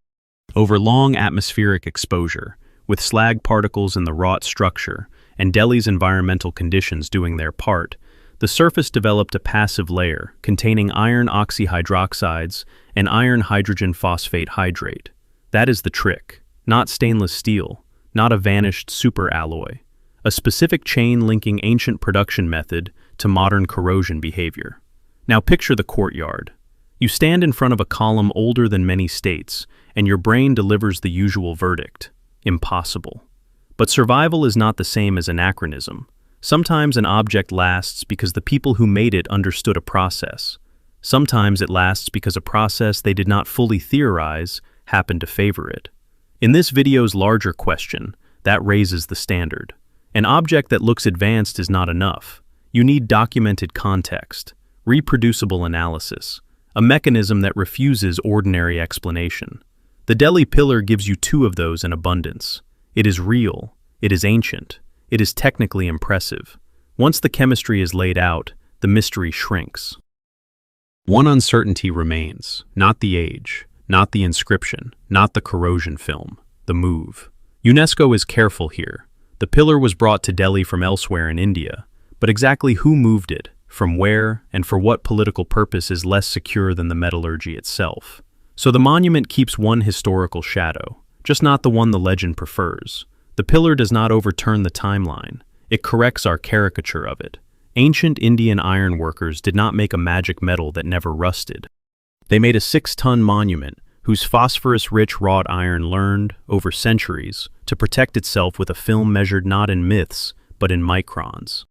Over long atmospheric exposure, with slag particles in the wrought structure and Delhi's environmental conditions doing their part, the surface developed a passive layer containing iron oxyhydroxides and iron hydrogen phosphate hydrate. That is the trick, not stainless steel, not a vanished superalloy, a specific chain linking ancient production method to modern corrosion behavior. Now picture the courtyard. You stand in front of a column older than many states, and your brain delivers the usual verdict: impossible. But survival is not the same as anachronism. Sometimes an object lasts because the people who made it understood a process. Sometimes it lasts because a process they did not fully theorize happened to favor it. In this video's larger question, that raises the standard. An object that looks advanced is not enough. You need documented context, reproducible analysis, a mechanism that refuses ordinary explanation. The Delhi pillar gives you two of those in abundance. It is real, it is ancient, it is technically impressive. Once the chemistry is laid out, the mystery shrinks. One uncertainty remains: not the age, not the inscription, not the corrosion film, the move. UNESCO is careful here. The pillar was brought to Delhi from elsewhere in India, but exactly who moved it, from where, and for what political purpose is less secure than the metallurgy itself. So the monument keeps one historical shadow, just not the one the legend prefers. The pillar does not overturn the timeline. It corrects our caricature of it. Ancient Indian iron workers did not make a magic metal that never rusted. They made a 6-ton monument whose phosphorus-rich wrought iron learned, over centuries, to protect itself with a film measured not in myths, but in microns.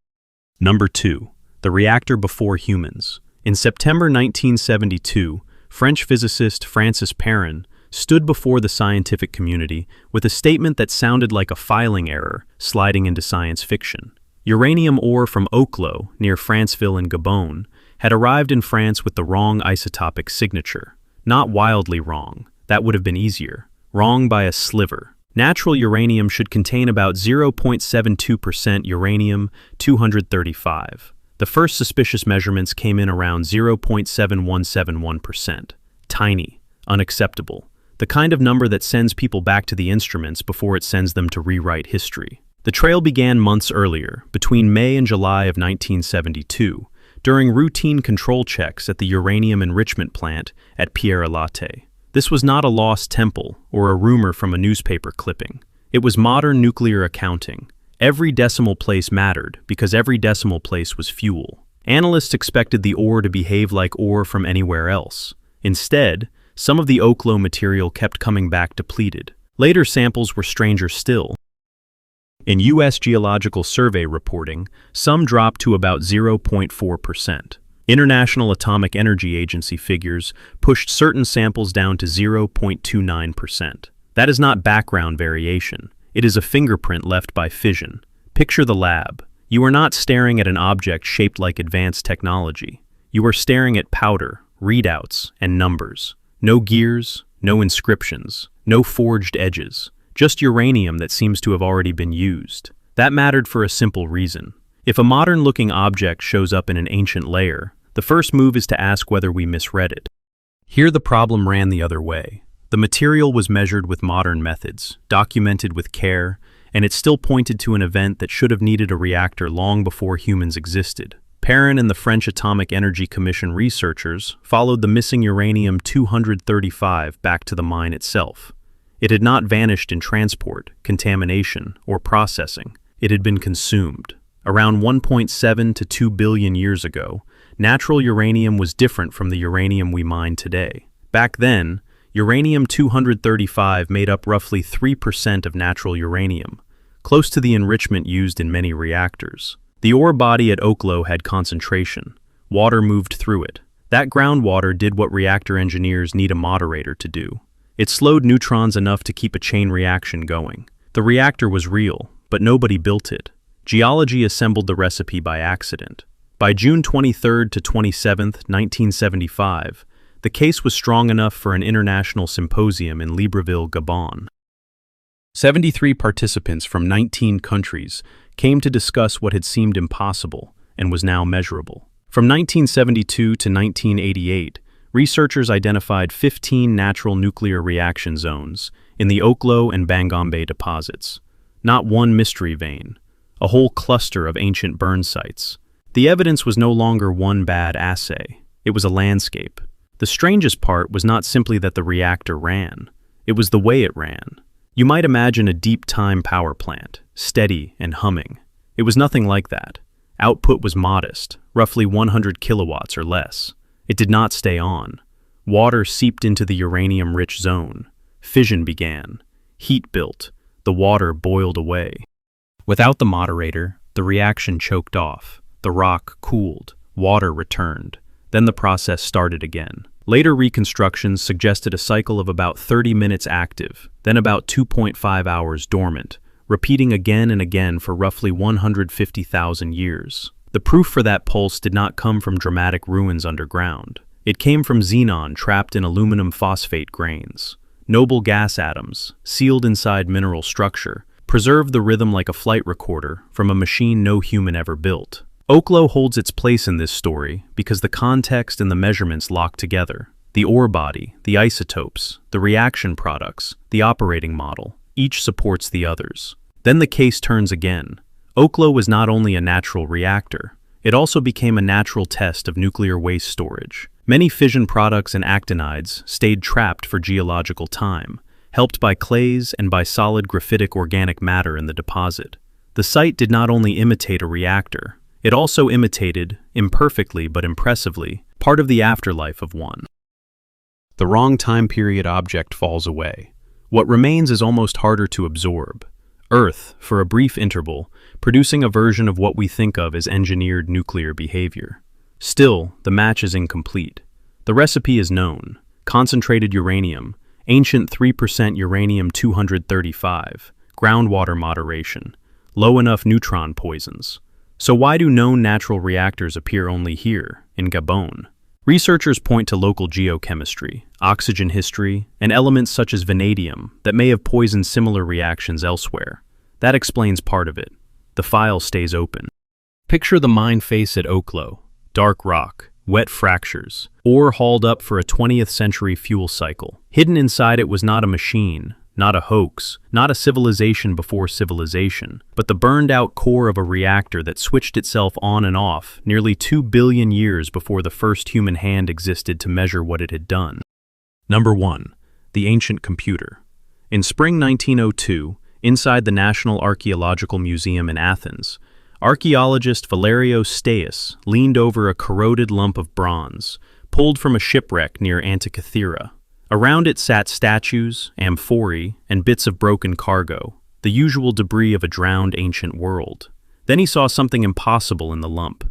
Number 2. The reactor before humans. In September 1972, French physicist Francis Perrin stood before the scientific community with a statement that sounded like a filing error sliding into science fiction. Uranium ore from Oklo, near Franceville in Gabon, had arrived in France with the wrong isotopic signature. Not wildly wrong, that would have been easier. Wrong by a sliver. Natural uranium should contain about 0.72% uranium-235. The first suspicious measurements came in around 0.7171%. Tiny, unacceptable. The kind of number that sends people back to the instruments before it sends them to rewrite history. The trail began months earlier, between May and July of 1972, during routine control checks at the uranium enrichment plant at Pierre-Latte. This was not a lost temple or a rumor from a newspaper clipping. It was modern nuclear accounting. Every decimal place mattered because every decimal place was fuel. Analysts expected the ore to behave like ore from anywhere else. Instead, some of the Oklo material kept coming back depleted. Later samples were stranger still. In U.S. Geological Survey reporting, some dropped to about 0.4%. International Atomic Energy Agency figures pushed certain samples down to 0.29%. That is not background variation. It is a fingerprint left by fission. Picture the lab. You are not staring at an object shaped like advanced technology. You are staring at powder, readouts, and numbers. No gears, no inscriptions, no forged edges. Just uranium that seems to have already been used. That mattered for a simple reason. If a modern-looking object shows up in an ancient layer, the first move is to ask whether we misread it. Here the problem ran the other way. The material was measured with modern methods, documented with care, and it still pointed to an event that should have needed a reactor long before humans existed. Perrin and the French Atomic Energy Commission researchers followed the missing uranium-235 back to the mine itself. It had not vanished in transport, contamination, or processing. It had been consumed. Around 1.7 to 2 billion years ago, natural uranium was different from the uranium we mine today. Back then, Uranium-235 made up roughly 3% of natural uranium, close to the enrichment used in many reactors. The ore body at Oklo had concentration. Water moved through it. That groundwater did what reactor engineers need a moderator to do. It slowed neutrons enough to keep a chain reaction going. The reactor was real, but nobody built it. Geology assembled the recipe by accident. By June 23 to 27, 1975, the case was strong enough for an international symposium in Libreville, Gabon. 73 participants from 19 countries came to discuss what had seemed impossible and was now measurable. From 1972 to 1988, researchers identified 15 natural nuclear reaction zones in the Oklo and Bangombe deposits. Not one mystery vein, a whole cluster of ancient burn sites. The evidence was no longer one bad assay. It was a landscape. The strangest part was not simply that the reactor ran. It was the way it ran. You might imagine a deep-time power plant, steady and humming. It was nothing like that. Output was modest, roughly 100 kilowatts or less. It did not stay on. Water seeped into the uranium-rich zone. Fission began. Heat built. The water boiled away. Without the moderator, the reaction choked off. The rock cooled. Water returned. Then the process started again. Later reconstructions suggested a cycle of about 30 minutes active, then about 2.5 hours dormant, repeating again and again for roughly 150,000 years. The proof for that pulse did not come from dramatic ruins underground. It came from xenon trapped in aluminum phosphate grains. Noble gas atoms, sealed inside mineral structure, preserved the rhythm like a flight recorder from a machine no human ever built. Oklo holds its place in this story because the context and the measurements lock together. The ore body, the isotopes, the reaction products, the operating model, each supports the others. Then the case turns again. Oklo was not only a natural reactor, it also became a natural test of nuclear waste storage. Many fission products and actinides stayed trapped for geological time, helped by clays and by solid graphitic organic matter in the deposit. The site did not only imitate a reactor, it also imitated, imperfectly but impressively, part of the afterlife of one. The wrong time period object falls away. What remains is almost harder to absorb. Earth, for a brief interval, producing a version of what we think of as engineered nuclear behavior. Still, the match is incomplete. The recipe is known: concentrated uranium, ancient 3% uranium-235, groundwater moderation, low enough neutron poisons. So why do known natural reactors appear only here, in Gabon? Researchers point to local geochemistry, oxygen history, and elements such as vanadium that may have poisoned similar reactions elsewhere. That explains part of it. The file stays open. Picture the mine face at Oklo. Dark rock, wet fractures, ore hauled up for a 20th century fuel cycle. Hidden inside it was not a machine, not a hoax, not a civilization before civilization, but the burned-out core of a reactor that switched itself on and off nearly 2 billion years before the first human hand existed to measure what it had done. Number 1. The ancient computer. In spring 1902, inside the National Archaeological Museum in Athens, archaeologist Valerio Staeus leaned over a corroded lump of bronze, pulled from a shipwreck near Antikythera. Around it sat statues, amphorae, and bits of broken cargo, the usual debris of a drowned ancient world. Then he saw something impossible in the lump.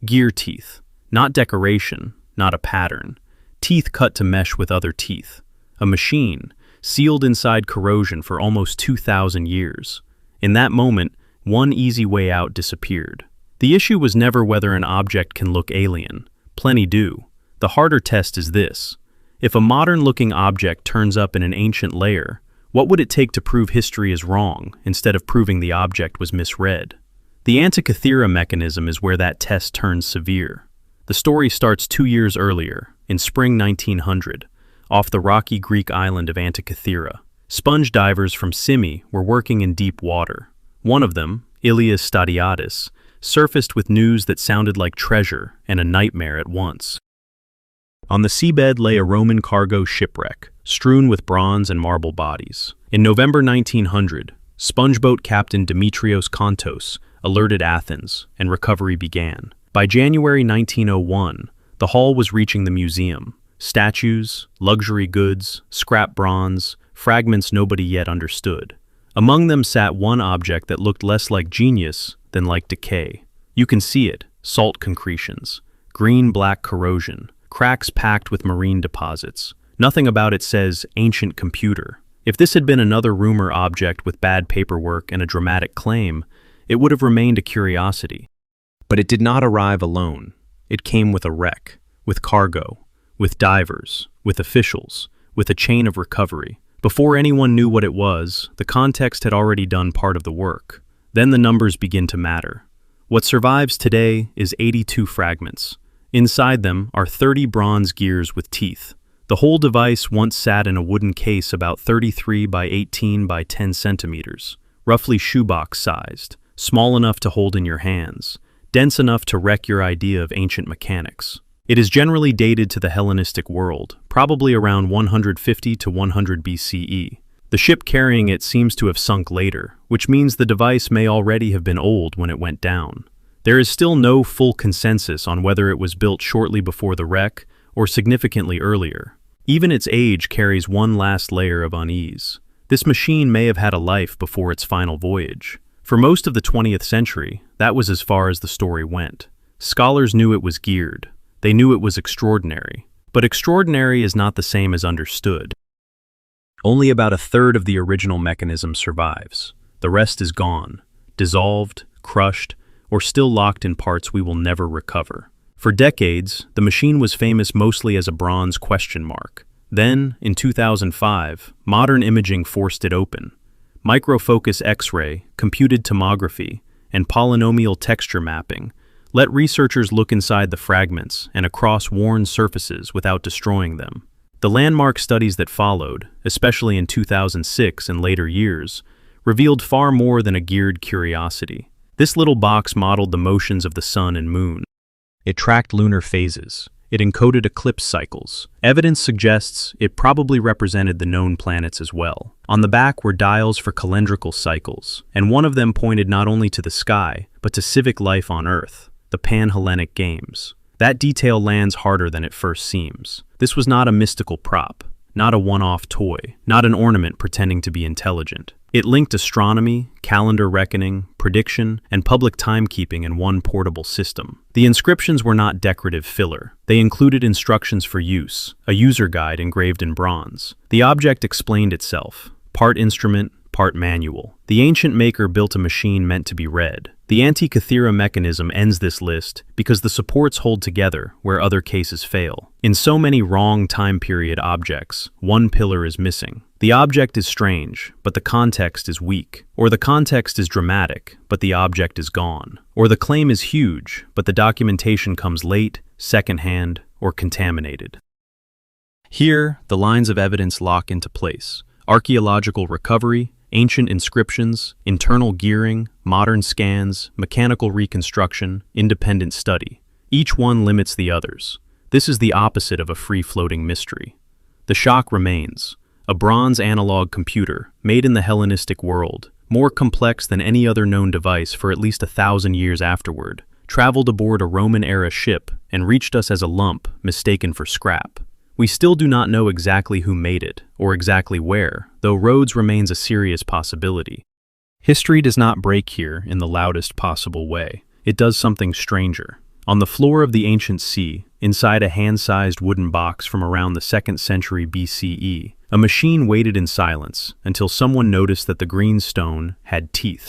Gear teeth. Not decoration, not a pattern. Teeth cut to mesh with other teeth. A machine, sealed inside corrosion for almost 2,000 years. In that moment, one easy way out disappeared. The issue was never whether an object can look alien. Plenty do. The harder test is this. If a modern-looking object turns up in an ancient layer, what would it take to prove history is wrong instead of proving the object was misread? The Antikythera Mechanism is where that test turns severe. The story starts 2 years earlier, in spring 1900, off the rocky Greek island of Antikythera. Sponge divers from Simi were working in deep water. One of them, Ilias Stadiatis, surfaced with news that sounded like treasure and a nightmare at once. On the seabed lay a Roman cargo shipwreck, strewn with bronze and marble bodies. In November 1900, spongeboat captain Dimitrios Kontos alerted Athens, and recovery began. By January 1901, the haul was reaching the museum. statues, luxury goods, scrap bronze, fragments nobody yet understood. Among them sat one object that looked less like genius than like decay. You can see it, salt concretions, green-black corrosion, cracks packed with marine deposits. Nothing about it says ancient computer. If this had been another rumor object with bad paperwork and a dramatic claim, it would have remained a curiosity. But it did not arrive alone. It came with a wreck, with cargo, with divers, with officials, with a chain of recovery. Before anyone knew what it was, the context had already done part of the work. Then the numbers begin to matter. What survives today is 82 fragments. Inside them are 30 bronze gears with teeth. The whole device once sat in a wooden case about 33 by 18 by 10 centimeters, roughly shoebox sized, small enough to hold in your hands, dense enough to wreck your idea of ancient mechanics. It is generally dated to the Hellenistic world, probably around 150 to 100 BCE. The ship carrying it seems to have sunk later, which means the device may already have been old when it went down. There is still no full consensus on whether it was built shortly before the wreck or significantly earlier. Even its age carries one last layer of unease. This machine may have had a life before its final voyage. For most of the 20th century, that was as far as the story went. Scholars knew it was geared. They knew it was extraordinary. But extraordinary is not the same as understood. Only about a third of the original mechanism survives. The rest is gone, dissolved, crushed, or still locked in parts we will never recover. For decades, the machine was famous mostly as a bronze question mark. Then, in 2005, modern imaging forced it open. Microfocus X-ray, computed tomography, and polynomial texture mapping let researchers look inside the fragments and across worn surfaces without destroying them. The landmark studies that followed, especially in 2006 and later years, revealed far more than a geared curiosity. This little box modeled the motions of the sun and moon. It tracked lunar phases. It encoded eclipse cycles. Evidence suggests it probably represented the known planets as well. On the back were dials for calendrical cycles, and one of them pointed not only to the sky, but to civic life on Earth, the Pan-Hellenic Games. That detail lands harder than it first seems. This was not a mystical prop, not a one-off toy, not an ornament pretending to be intelligent. It linked astronomy, calendar reckoning, prediction, and public timekeeping in one portable system. The inscriptions were not decorative filler. They included instructions for use, a user guide engraved in bronze. The object explained itself, part instrument, part manual. The ancient maker built a machine meant to be read. The Antikythera Mechanism ends this list because the supports hold together where other cases fail. In so many wrong time period objects, one pillar is missing. The object is strange, but the context is weak. Or the context is dramatic, but the object is gone. Or the claim is huge, but the documentation comes late, secondhand, or contaminated. Here, the lines of evidence lock into place. Archaeological recovery, ancient inscriptions, internal gearing, modern scans, mechanical reconstruction, independent study. Each one limits the others. This is the opposite of a free-floating mystery. The shock remains. A bronze analog computer, made in the Hellenistic world, more complex than any other known device for at least 1,000 years afterward, traveled aboard a Roman-era ship and reached us as a lump, mistaken for scrap. We still do not know exactly who made it, or exactly where, though Rhodes remains a serious possibility. History does not break here in the loudest possible way. It does something stranger. On the floor of the ancient sea, inside a hand-sized wooden box from around the 2nd century BCE, a machine waited in silence until someone noticed that the green stone had teeth.